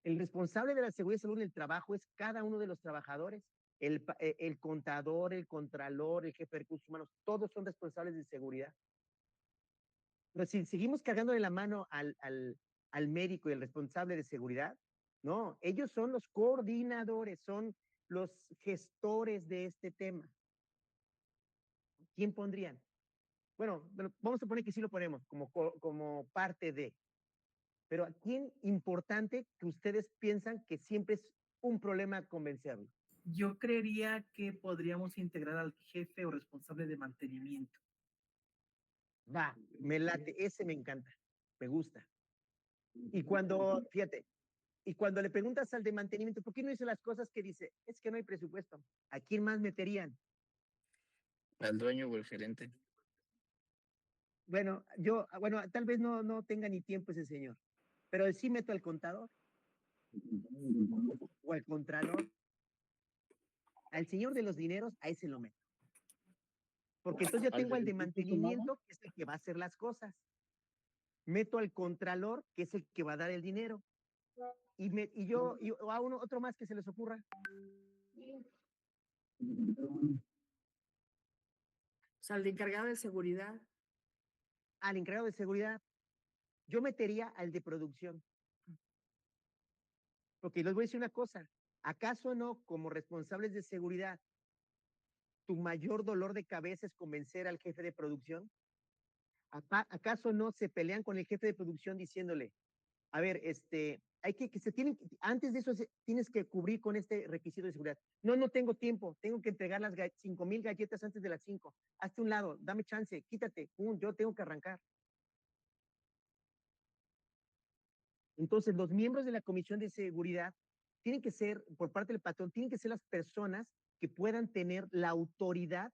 El responsable de la seguridad y salud en el trabajo es cada uno de los trabajadores. El contador, el contralor, el jefe de recursos humanos, todos son responsables de seguridad. Pero si seguimos cargando de la mano al médico y el responsable de seguridad, no, ellos son los coordinadores, son los gestores de este tema. ¿Quién pondrían? Bueno, vamos a poner que sí lo ponemos como parte de. Pero ¿a quién importante que ustedes piensan que siempre es un problema convencerlo? Yo creería que podríamos integrar al jefe o responsable de mantenimiento. Va, me late, ese me encanta, me gusta. Y fíjate, y cuando le preguntas al de mantenimiento, ¿por qué no hizo las cosas que dice? Es que no hay presupuesto. ¿A quién más meterían? Al dueño o el gerente. Bueno, tal vez no tenga ni tiempo ese señor, pero sí meto al contador o al contralor. Al señor de los dineros, a ese lo meto. Porque entonces yo tengo al de mantenimiento, que es el que va a hacer las cosas. Meto al contralor, que es el que va a dar el dinero. Y a otro más que se les ocurra. O sea, el encargado de seguridad. Al encargado de seguridad. Yo metería al de producción. Porque les voy a decir una cosa. ¿Acaso no, como responsables de seguridad, tu mayor dolor de cabeza es convencer al jefe de producción? ¿Acaso no se pelean con el jefe de producción diciéndole, a ver, antes de eso tienes que cubrir con este requisito de seguridad? No tengo tiempo, tengo que entregar las 5,000 galletas antes de las 5. Hazte un lado, dame chance, quítate, yo tengo que arrancar. Entonces, los miembros de la Comisión de Seguridad tienen que ser, por parte del patrón, tienen que ser las personas que puedan tener la autoridad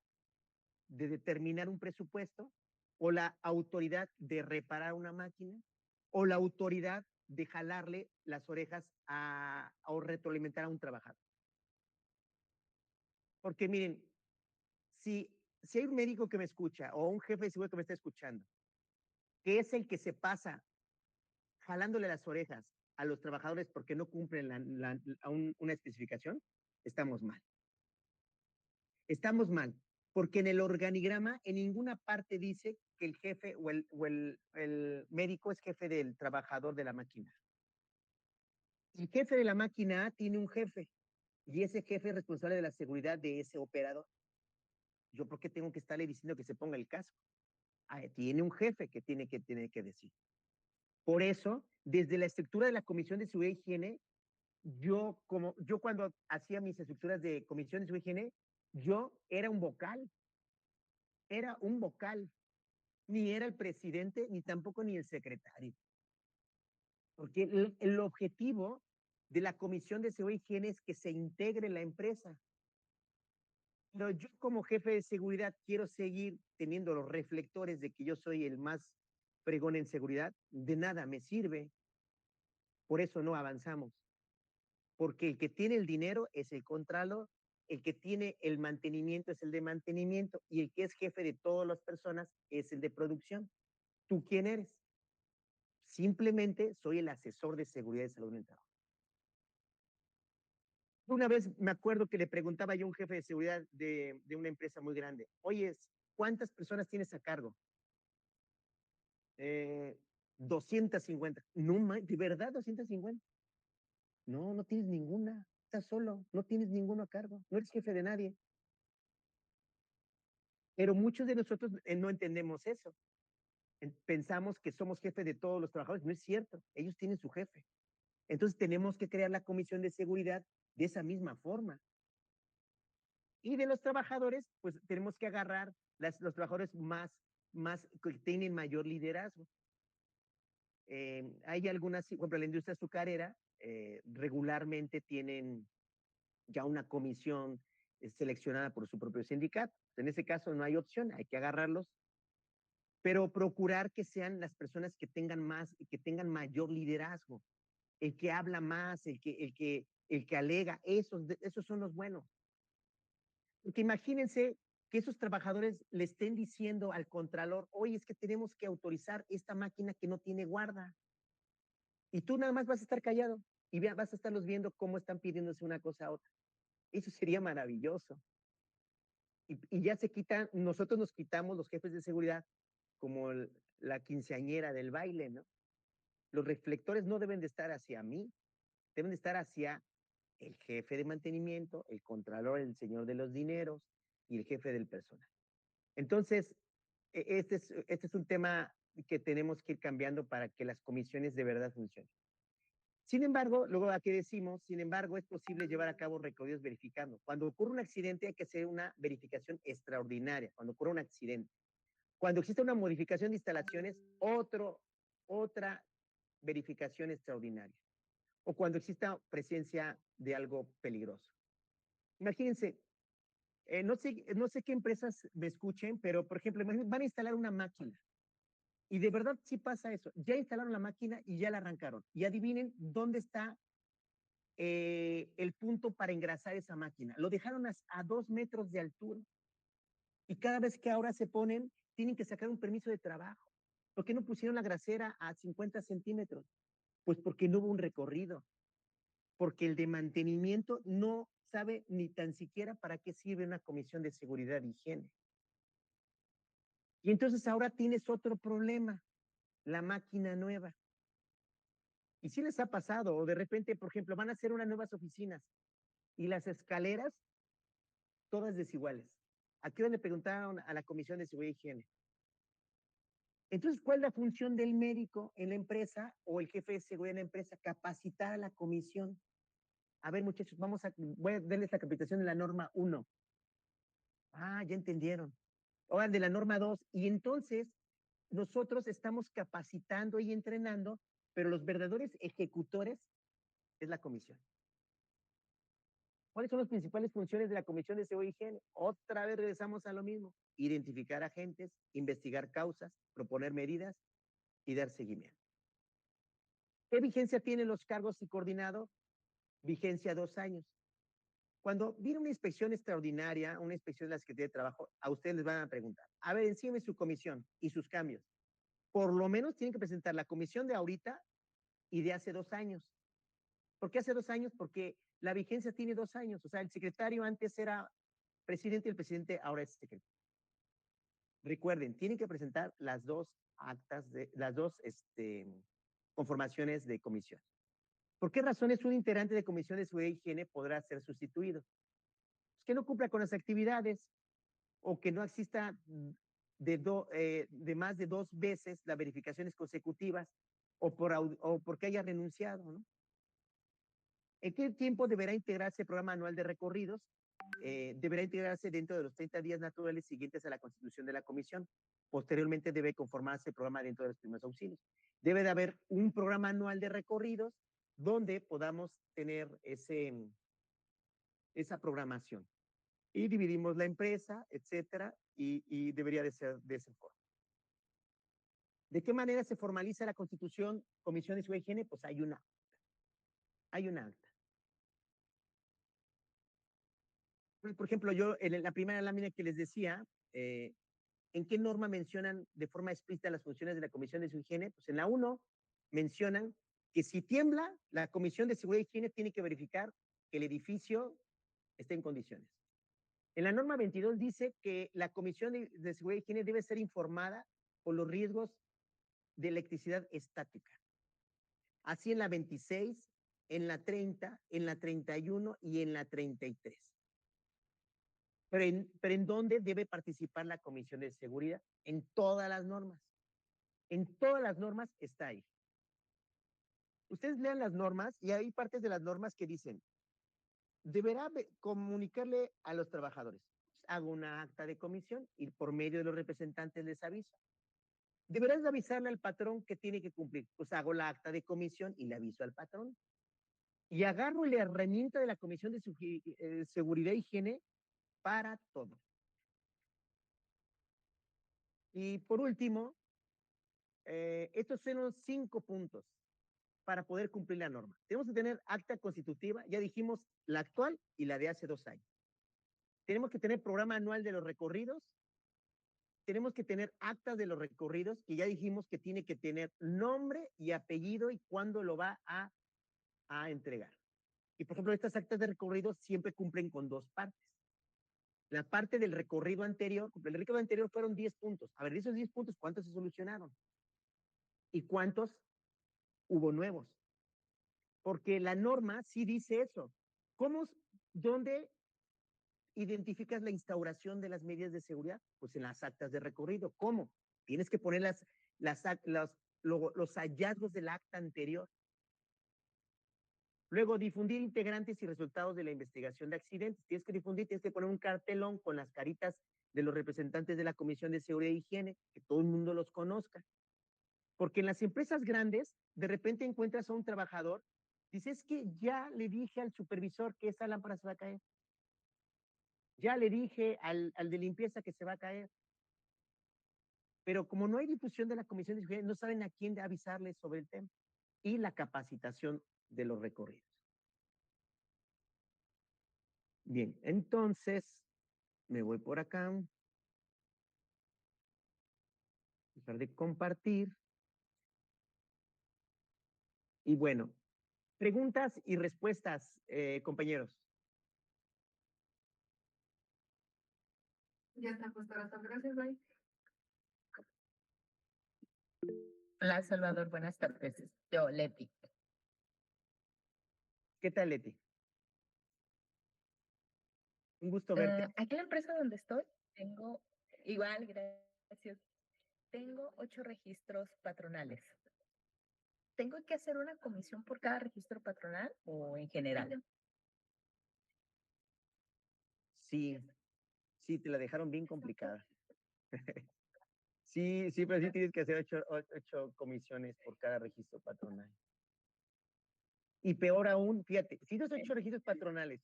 de determinar un presupuesto, o la autoridad de reparar una máquina, o la autoridad de jalarle las orejas o retroalimentar a un trabajador. Porque miren, si hay un médico que me escucha o un jefe de seguridad que me está escuchando, que es el que se pasa jalándole las orejas a los trabajadores porque no cumplen una especificación, estamos mal. Estamos mal, porque en el organigrama en ninguna parte dice que el jefe o el médico es jefe del trabajador de la máquina. El jefe de la máquina tiene un jefe y ese jefe es responsable de la seguridad de ese operador. ¿Yo por qué tengo que estarle diciendo que se ponga el casco? Tiene un jefe que tiene que decir. Por eso, desde la estructura de la Comisión de Seguridad y Higiene, yo cuando hacía mis estructuras de comisiones de higiene, yo era un vocal, ni era el presidente, ni tampoco ni el secretario. Porque el objetivo de la Comisión de Seguridad y Higiene es que se integre la empresa. Pero yo como jefe de seguridad quiero seguir teniendo los reflectores de que yo soy el más fregón en seguridad, de nada me sirve. Por eso no avanzamos. Porque el que tiene el dinero es el contralor, el que tiene el mantenimiento es el de mantenimiento y el que es jefe de todas las personas es el de producción. ¿Tú quién eres? Simplemente soy el asesor de seguridad y salud en el trabajo. Una vez me acuerdo que le preguntaba yo a un jefe de seguridad de una empresa muy grande, oye, ¿cuántas personas tienes a cargo? 250. No, ¿de verdad 250? No, no tienes ninguna. Estás solo, no tienes ninguno a cargo, no eres jefe de nadie. Pero muchos de nosotros no entendemos eso. Pensamos que somos jefe de todos los trabajadores. No es cierto, ellos tienen su jefe. Entonces tenemos que crear la comisión de seguridad de esa misma forma. Y de los trabajadores, pues tenemos que agarrar los trabajadores que tienen mayor liderazgo. Hay algunas, por ejemplo, la industria azucarera regularmente tienen ya una comisión seleccionada por su propio sindicato. En ese caso no hay opción, hay que agarrarlos, pero procurar que sean las personas que tengan mayor liderazgo, el que habla más, el que alega, esos son los buenos. Porque imagínense que esos trabajadores le estén diciendo al contralor, oye, es que tenemos que autorizar esta máquina que no tiene guarda. Y tú nada más vas a estar callado y vas a estarlos viendo cómo están pidiéndose una cosa a otra. Eso sería maravilloso. Y ya nosotros nos quitamos los jefes de seguridad como la quinceañera del baile, ¿no? Los reflectores no deben de estar hacia mí, deben de estar hacia el jefe de mantenimiento, el contralor, el señor de los dineros y el jefe del personal. Entonces, este es un tema que tenemos que ir cambiando para que las comisiones de verdad funcionen. Sin embargo, luego aquí decimos, sin embargo, es posible llevar a cabo recorridos verificando. Cuando ocurre un accidente hay que hacer una verificación extraordinaria, cuando ocurre un accidente. Cuando existe una modificación de instalaciones, otra verificación extraordinaria. O cuando exista presencia de algo peligroso. Imagínense, no sé qué empresas me escuchen, pero por ejemplo, van a instalar una máquina. Y de verdad sí pasa eso. Ya instalaron la máquina y ya la arrancaron. Y adivinen dónde está el punto para engrasar esa máquina. Lo dejaron a 2 metros de altura. Y cada vez que ahora se ponen, tienen que sacar un permiso de trabajo. ¿Por qué no pusieron la grasera a 50 centímetros? Pues porque no hubo un recorrido. Porque el de mantenimiento no sabe ni tan siquiera para qué sirve una comisión de seguridad e higiene. Y entonces ahora tienes otro problema, la máquina nueva. Y sí les ha pasado, o de repente, por ejemplo, van a hacer unas nuevas oficinas y las escaleras, todas desiguales. Aquí le preguntaron a la Comisión de Seguridad y Higiene. Entonces, ¿cuál es la función del médico en la empresa o el jefe de seguridad en la empresa? Capacitar a la comisión. A ver, muchachos, voy a darles la capacitación de la norma 1. Ah, ya entendieron. Ahora de la norma 2. Y entonces, nosotros estamos capacitando y entrenando, pero los verdaderos ejecutores es la comisión. ¿Cuáles son las principales funciones de la Comisión de Seguridad y Higiene? Otra vez regresamos a lo mismo. Identificar agentes, investigar causas, proponer medidas y dar seguimiento. ¿Qué vigencia tienen los cargos y coordinado? Vigencia 2 años. Cuando viene una inspección extraordinaria, una inspección de la Secretaría de Trabajo, a ustedes les van a preguntar, a ver, encima su comisión y sus cambios. Por lo menos tienen que presentar la comisión de ahorita y de hace 2 años. ¿Por qué hace 2 años? Porque la vigencia tiene 2 años. O sea, el secretario antes era presidente y el presidente ahora es secretario. Recuerden, tienen que presentar las dos conformaciones de comisión. ¿Por qué razones un integrante de comisión de seguridad y higiene podrá ser sustituido? Pues que no cumpla con las actividades o que no exista de más de 2 veces las verificaciones consecutivas o porque haya renunciado, ¿no? ¿En qué tiempo deberá integrarse el programa anual de recorridos? Deberá integrarse dentro de los 30 días naturales siguientes a la constitución de la comisión. Posteriormente debe conformarse el programa dentro de los primeros auxilios. Debe de haber un programa anual de recorridos donde podamos tener esa programación. Y dividimos la empresa, etcétera, y debería de ser de esa forma. ¿De qué manera se formaliza la constitución, comisión de seguridad y higiene? Pues hay una acta. Hay una acta. Por ejemplo, yo en la primera lámina que les decía, ¿en qué norma mencionan de forma explícita las funciones de la Comisión de Seguridad y Higiene? Pues en la 1 mencionan que si tiembla, la Comisión de Seguridad y Higiene tiene que verificar que el edificio esté en condiciones. En la norma 22 dice que la Comisión de Seguridad y Higiene debe ser informada por los riesgos de electricidad estática. Así en la 26, en la 30, en la 31 y en la 33. Pero ¿en dónde debe participar la Comisión de Seguridad? En todas las normas. En todas las normas está ahí. Ustedes lean las normas y hay partes de las normas que dicen, deberá comunicarle a los trabajadores. Hago una acta de comisión y por medio de los representantes les aviso. Deberás avisarle al patrón que tiene que cumplir. Pues hago la acta de comisión y le aviso al patrón. Y agarro la herramienta de la Comisión de Seguridad y Higiene para todo. Y por último, estos son los 5 puntos para poder cumplir la norma. Tenemos que tener acta constitutiva, ya dijimos la actual y la de hace 2 años. Tenemos que tener programa anual de los recorridos. Tenemos que tener actas de los recorridos, que ya dijimos que tiene que tener nombre y apellido y cuándo lo va a entregar. Y por ejemplo, estas actas de recorridos siempre cumplen con 2 partes. La parte del recorrido anterior, el recorrido anterior fueron 10 puntos. A ver, de esos 10 puntos, ¿cuántos se solucionaron? ¿Y cuántos hubo nuevos? Porque la norma sí dice eso. ¿Dónde identificas la instauración de las medidas de seguridad? Pues en las actas de recorrido. ¿Cómo? Tienes que poner los hallazgos del acta anterior. Luego, difundir integrantes y resultados de la investigación de accidentes. Tienes que difundir, tienes que poner un cartelón con las caritas de los representantes de la Comisión de Seguridad y Higiene, que todo el mundo los conozca. Porque en las empresas grandes, de repente encuentras a un trabajador, dices que ya le dije al supervisor que esa lámpara se va a caer. Ya le dije al de limpieza que se va a caer. Pero como no hay difusión de la Comisión de Seguridad, no saben a quién avisarles sobre el tema. Y la capacitación de los recorridos. Bien, entonces me voy por acá. Dejar de compartir. Y bueno, preguntas y respuestas, compañeros. Ya está puesto la gracias, bye. Hola, Salvador, buenas tardes. Yo, Leti. ¿Qué tal, Leti? Un gusto verte. Aquí en la empresa donde estoy, tengo, igual, gracias, tengo 8 registros patronales. ¿Tengo que hacer una comisión por cada registro patronal o en general? Sí, sí, te la dejaron bien complicada. Sí, pero sí tienes que hacer 8 comisiones por cada registro patronal. Y peor aún, fíjate, si los 8 registros patronales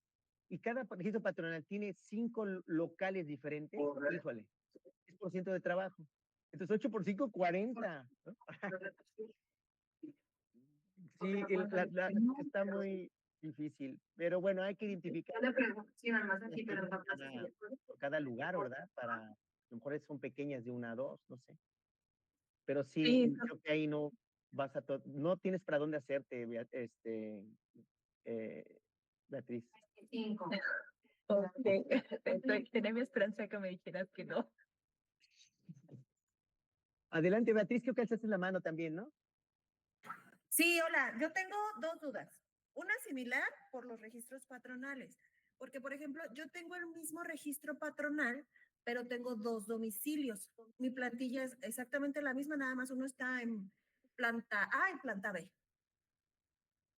y cada registro patronal tiene 5 locales diferentes, híjole, 10% de trabajo. Entonces 8 por 5, 40. ¿No? Sí, está muy difícil, pero bueno, hay que identificar por cada lugar, ¿verdad? Para, a lo mejor son pequeñas de 1 a 2, no sé. Pero sí, creo que ahí no vas no tienes para dónde hacerte, Beatriz. 5. Ok, tenía mi esperanza que me dijeras que no. Adelante, Beatriz, creo que alzaste la mano también, ¿no? Sí, hola, yo tengo 2 dudas. Una similar por los registros patronales, porque por ejemplo, yo tengo el mismo registro patronal, pero tengo 2 domicilios. Mi plantilla es exactamente la misma, nada más uno está en planta A y planta B.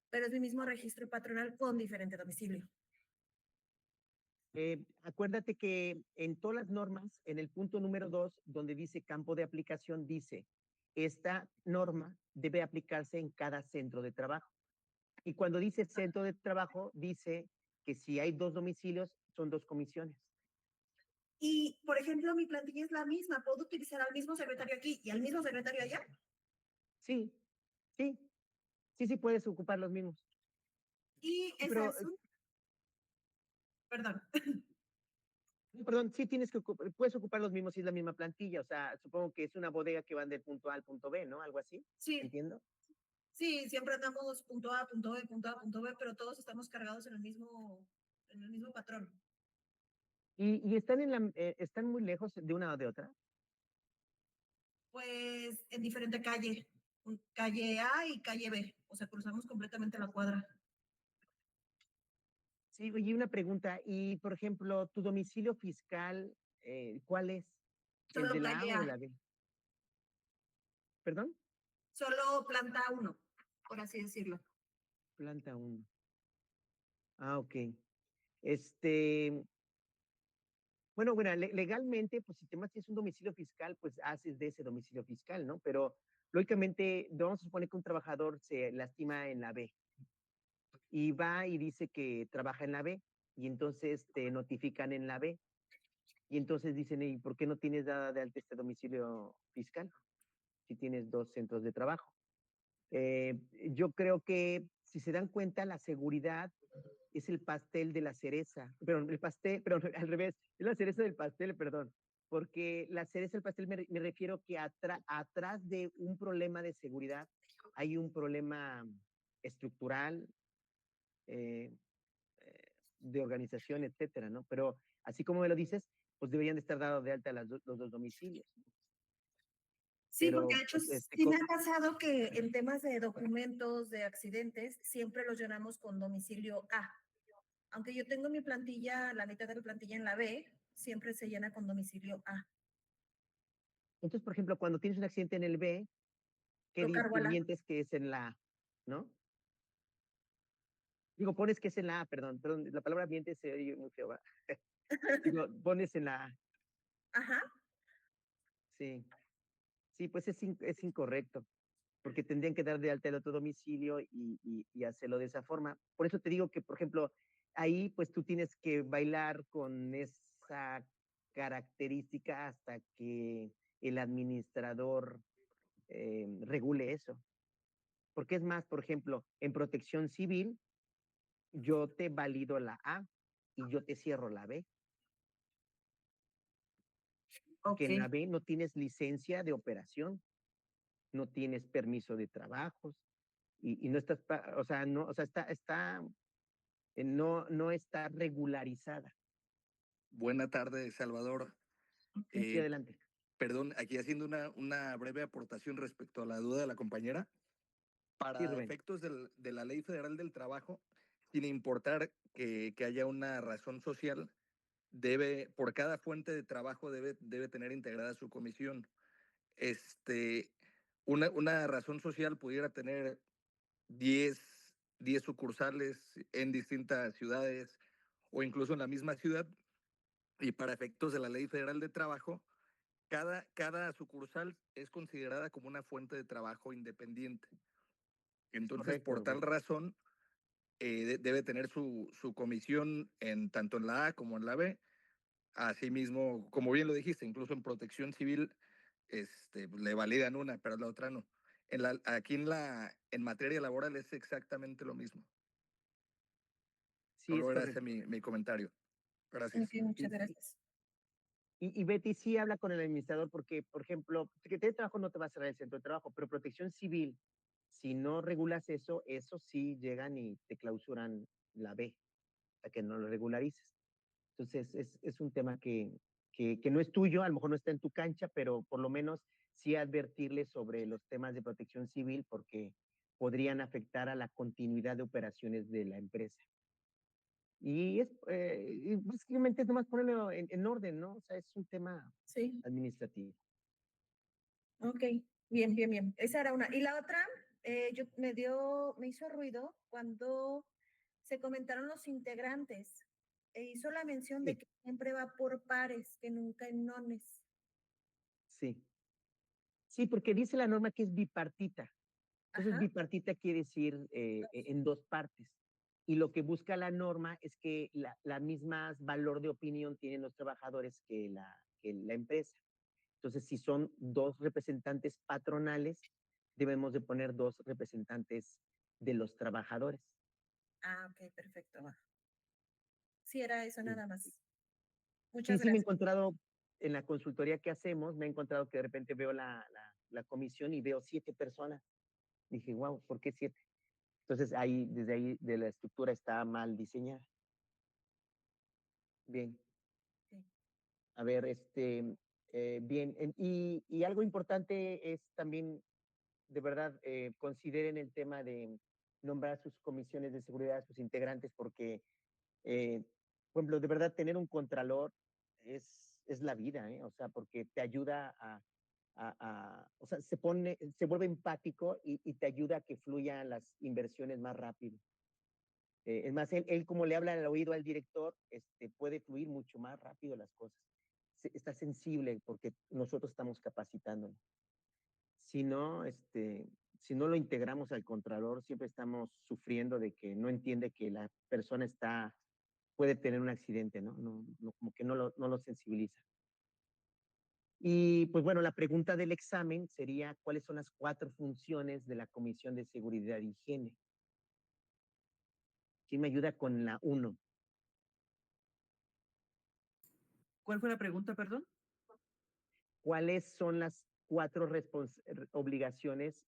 pero es mi mismo registro patronal con diferente domicilio. Acuérdate que en todas las normas, en el punto número 2, donde dice campo de aplicación, dice, esta norma debe aplicarse en cada centro de trabajo. Y cuando dice centro de trabajo, dice que si hay 2 domicilios, son 2 comisiones. Y, por ejemplo, mi plantilla es la misma. ¿Puedo utilizar al mismo secretario aquí y al mismo secretario allá? Sí, sí, sí puedes ocupar los mismos. Y esa Pero, es un... Perdón. perdón, sí puedes ocupar los mismos si es la misma plantilla. O sea, supongo que es una bodega que van del punto A al punto B, ¿no? Algo así. Sí, ¿Entiendo? sí, siempre andamos punto A, punto B, punto A, punto B, pero todos estamos cargados en el mismo patrón. ¿Y están muy lejos de una o de otra? Pues en diferente calle. Calle A y calle B. O sea, cruzamos completamente la cuadra. Sí, oye, una pregunta. Y, por ejemplo, tu domicilio fiscal, ¿cuál es? ¿El Solo de la A calle o de A. la B? ¿Perdón? Solo planta 1, por así decirlo. Planta 1. Ah, ok. Este, bueno, legalmente, pues si te tienes un domicilio fiscal, pues haces de ese domicilio fiscal, ¿no? Pero lógicamente, vamos a suponer que un trabajador se lastima en la B y va y dice que trabaja en la B y entonces te notifican en la B y entonces dicen, ¿y por qué no tienes dada de alta este domicilio fiscal si tienes 2 centros de trabajo? Yo creo que si se dan cuenta, la seguridad es el pastel de la cereza, perdón, el pastel, pero al revés, es la cereza del pastel, perdón, porque la cereza del pastel me refiero que atrás de un problema de seguridad hay un problema estructural, eh, de organización, etcétera, ¿no? Pero así como me lo dices, pues deberían de estar dados de alta los 2 domicilios. Sí, porque Pero, de hecho pues, sí me ha pasado que en temas de documentos, de accidentes, siempre los llenamos con domicilio A. Aunque yo tengo mi plantilla, la mitad de mi plantilla en la B, siempre se llena con domicilio A. entonces, por ejemplo, cuando tienes un accidente en el B, Lo cargo ¿qué a la A. mientes que es en la A, ¿no? Digo, pones que es en la A, perdón, la palabra mientes se oye muy feo, ¿va? Digo, pones en la A, Ajá. sí. Sí, pues es incorrecto, porque tendrían que dar de alta el otro domicilio y hacerlo de esa forma. Por eso te digo que, por ejemplo, ahí pues tú tienes que bailar con esa característica hasta que el administrador regule eso. Porque es más, por ejemplo, en protección civil, yo te valido la A y yo te cierro la B. Porque Ok. en la B no tienes licencia de operación, no tienes permiso de trabajos y no estás, o sea, no, o sea, no está regularizada. Buena tarde, Salvador. Sí, adelante. Perdón, aquí haciendo una breve aportación respecto a la duda de la compañera. Sí, Para Rubén. efectos de la Ley Federal del Trabajo, sin importar que haya una razón social, por cada fuente de trabajo debe tener integrada su comisión. Una razón social pudiera tener 10 sucursales en distintas ciudades o incluso en la misma ciudad, y para efectos de la Ley Federal de Trabajo, cada sucursal es considerada como una fuente de trabajo independiente. Entonces, Correcto, por tal Rubén. razón, debe tener su comisión tanto en la A como en la B. Asimismo, como bien lo dijiste, incluso en protección civil le validan una, pero la otra no. Aquí en materia laboral es exactamente lo mismo. Sí, es Solo era ese correcto. mi comentario. Gracias. Ok, muchas Y, gracias. y Betty sí habla con el administrador porque, por ejemplo, Secretaría de Trabajo no te va a cerrar el centro de trabajo, pero protección civil, si no regulas eso sí llegan y te clausuran la B, hasta que no lo regularices. Entonces, es un tema que no es tuyo, a lo mejor no está en tu cancha, pero por lo menos sí advertirle sobre los temas de protección civil porque podrían afectar a la continuidad de operaciones de la empresa. Y básicamente es nomás ponerlo en orden, ¿no? O sea, es un tema Sí. administrativo. Ok, bien, bien, bien. Esa era una. Y la otra, me hizo ruido cuando se comentaron los integrantes. Hizo la mención de Sí. que siempre va por pares, que nunca en nones. Sí. Sí, porque dice la norma que es bipartita. Entonces, Ajá. bipartita quiere decir en dos partes. Y lo que busca la norma es que la misma valor de opinión tienen los trabajadores que la empresa. Entonces, si son dos representantes patronales, debemos de poner dos representantes de los trabajadores. Ah, ok, perfecto. Va. Sí, era eso Sí. nada más. Sí, Muchas sí me he gracias. encontrado en la consultoría que hacemos, me he encontrado que de repente veo la comisión y veo 7 personas. Dije, wow, ¿por qué 7? Entonces, desde ahí, de la estructura está mal diseñada. Bien. Sí. A ver, bien. Y algo importante es también, de verdad, consideren el tema de nombrar sus comisiones de seguridad, sus integrantes, porque, por ejemplo, de verdad, tener un contralor es la vida, ¿eh? O sea, porque te ayuda o sea, se vuelve empático y te ayuda a que fluyan las inversiones más rápido. Es más, él como le habla al oído al director, puede fluir mucho más rápido las cosas. Está sensible porque nosotros estamos capacitándolo. Si no, si no lo integramos al contralor, siempre estamos sufriendo de que no entiende que la persona puede tener un accidente, ¿no? Como que no lo sensibiliza. Y pues bueno, la pregunta del examen sería, ¿cuáles son las 4 funciones de la Comisión de Seguridad e Higiene? ¿Quién me ayuda con la 1? ¿Cuál fue la pregunta, perdón? ¿Cuáles son las 4 obligaciones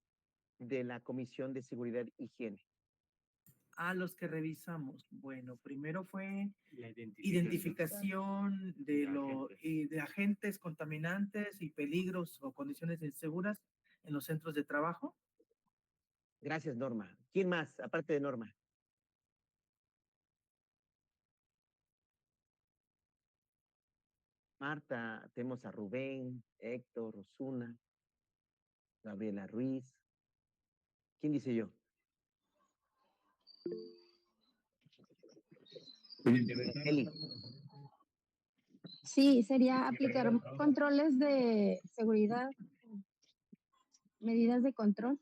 de la Comisión de Seguridad e Higiene? A los que revisamos. Bueno, primero fue La identificación de agentes. de agentes contaminantes y peligros o condiciones inseguras en los centros de trabajo. Gracias, Norma. ¿Quién más, aparte de Norma? Marta, tenemos a Rubén, Héctor, Osuna, Gabriela Ruiz. ¿Quién dice yo? Eli. Sí, sería aplicar controles de seguridad, medidas de control.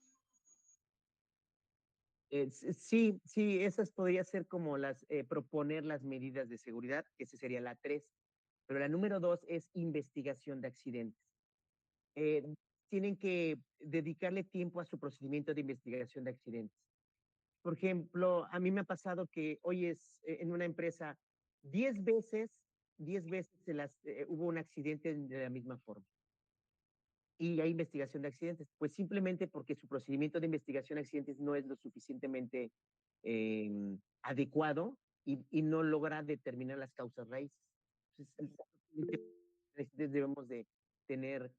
Sí, esas podría ser como proponer las medidas de seguridad, esa sería la 3. Pero la número 2 es investigación de accidentes. Eh, Tienen que dedicarle tiempo a su procedimiento de investigación de accidentes. Por ejemplo, a mí me ha pasado que hoy en una empresa 10 veces hubo un accidente de la misma forma. Y hay investigación de accidentes, pues simplemente porque su procedimiento de investigación de accidentes no es lo suficientemente adecuado y no logra determinar las causas raíces. Entonces, debemos de tener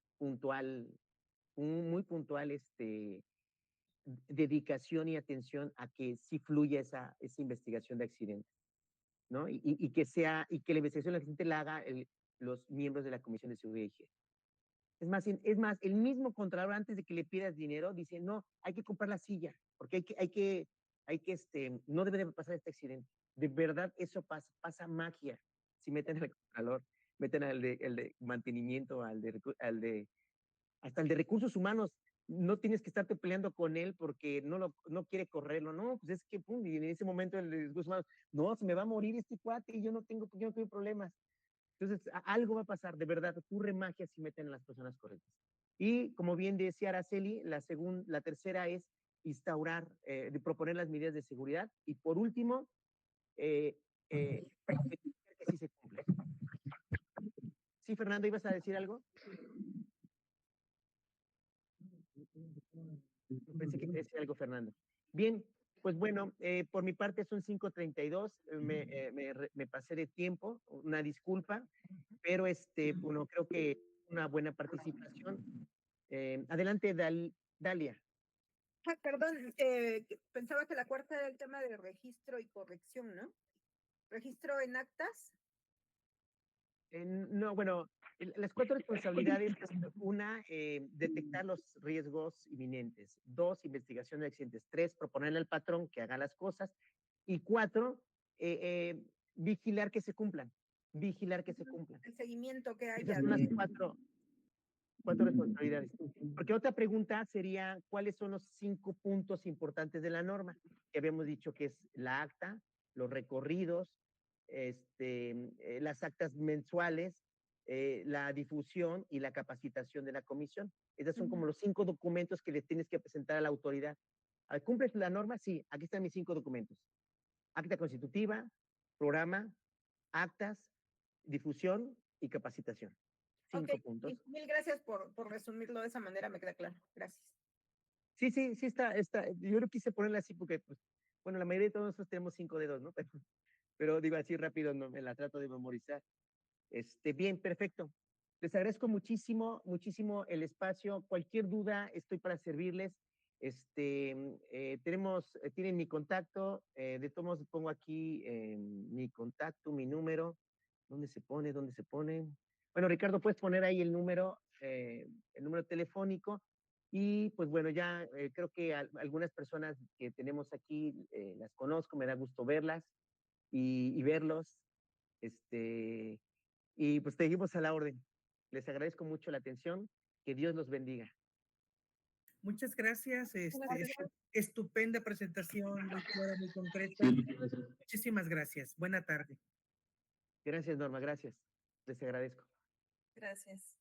muy puntual dedicación y atención a que sí fluya esa investigación de accidentes, ¿no? Y que la investigación de accidentes la haga los miembros de la Comisión de Seguridad y Higiene. Es más, el mismo contralor antes de que le pidas dinero dice, no, hay que comprar la silla, porque no debe de pasar este accidente. De verdad, eso pasa magia. Si meten al contralor, meten el de mantenimiento, hasta el de recursos humanos, no tienes que estarte peleando con él porque no quiere correrlo, no, pues es que, pum, y en ese momento el de recursos humanos, no, se me va a morir este cuate y yo no tengo problemas. Entonces, algo va a pasar, de verdad, ocurre magia si meten a las personas correctas. Y como bien decía Araceli, la tercera es instaurar, de proponer las medidas de seguridad. Y por último, que sí se cumple. Sí, Fernando, ¿ibas a decir algo? Pensé que te decía algo, Fernando. Bien, pues bueno, por mi parte son 5:32, me pasé de tiempo, una disculpa, pero bueno, creo que una buena participación. Adelante, Dalia. Perdón, pensaba que la cuarta era el tema de registro y corrección, ¿no? Registro en actas. No, bueno, las 4 responsabilidades, una, detectar los riesgos inminentes. 2, investigación de accidentes. 3, proponerle al patrón que haga las cosas. Y 4, vigilar que se cumplan. Vigilar que se cumplan. El seguimiento que Esas haya. son las 4 responsabilidades. Porque otra pregunta sería, ¿cuáles son los 5 puntos importantes de la norma? Que habíamos dicho que es la acta, los recorridos, las actas mensuales, la difusión y la capacitación de la comisión. Esos son como los 5 documentos que le tienes que presentar a la autoridad. ¿Cumples la norma? Sí, aquí están mis 5 documentos. Acta constitutiva, programa, actas, difusión y capacitación. 5 Ok, puntos. mil gracias por resumirlo de esa manera, me queda claro. Gracias. Sí, está. Yo lo quise ponerla así porque, pues, bueno, la mayoría de todos nosotros tenemos 5 dedos, ¿no? Pero digo así rápido, no, me la trato de memorizar. Bien, perfecto. Les agradezco muchísimo, muchísimo el espacio. Cualquier duda, estoy para servirles. Tienen mi contacto. De todos modos, pongo aquí mi contacto, mi número. ¿Dónde se pone? ¿Dónde se pone? Bueno, Ricardo, puedes poner ahí el número telefónico. Y pues bueno, ya creo que algunas personas que tenemos aquí las conozco, me da gusto verlas y verlos. Y pues seguimos a la orden. Les agradezco mucho la atención. Que Dios los bendiga. Muchas gracias. Estupenda presentación, muy clara, muy concreta. Muchísimas gracias. Buena tarde. Gracias, Norma, gracias. Les agradezco. Gracias.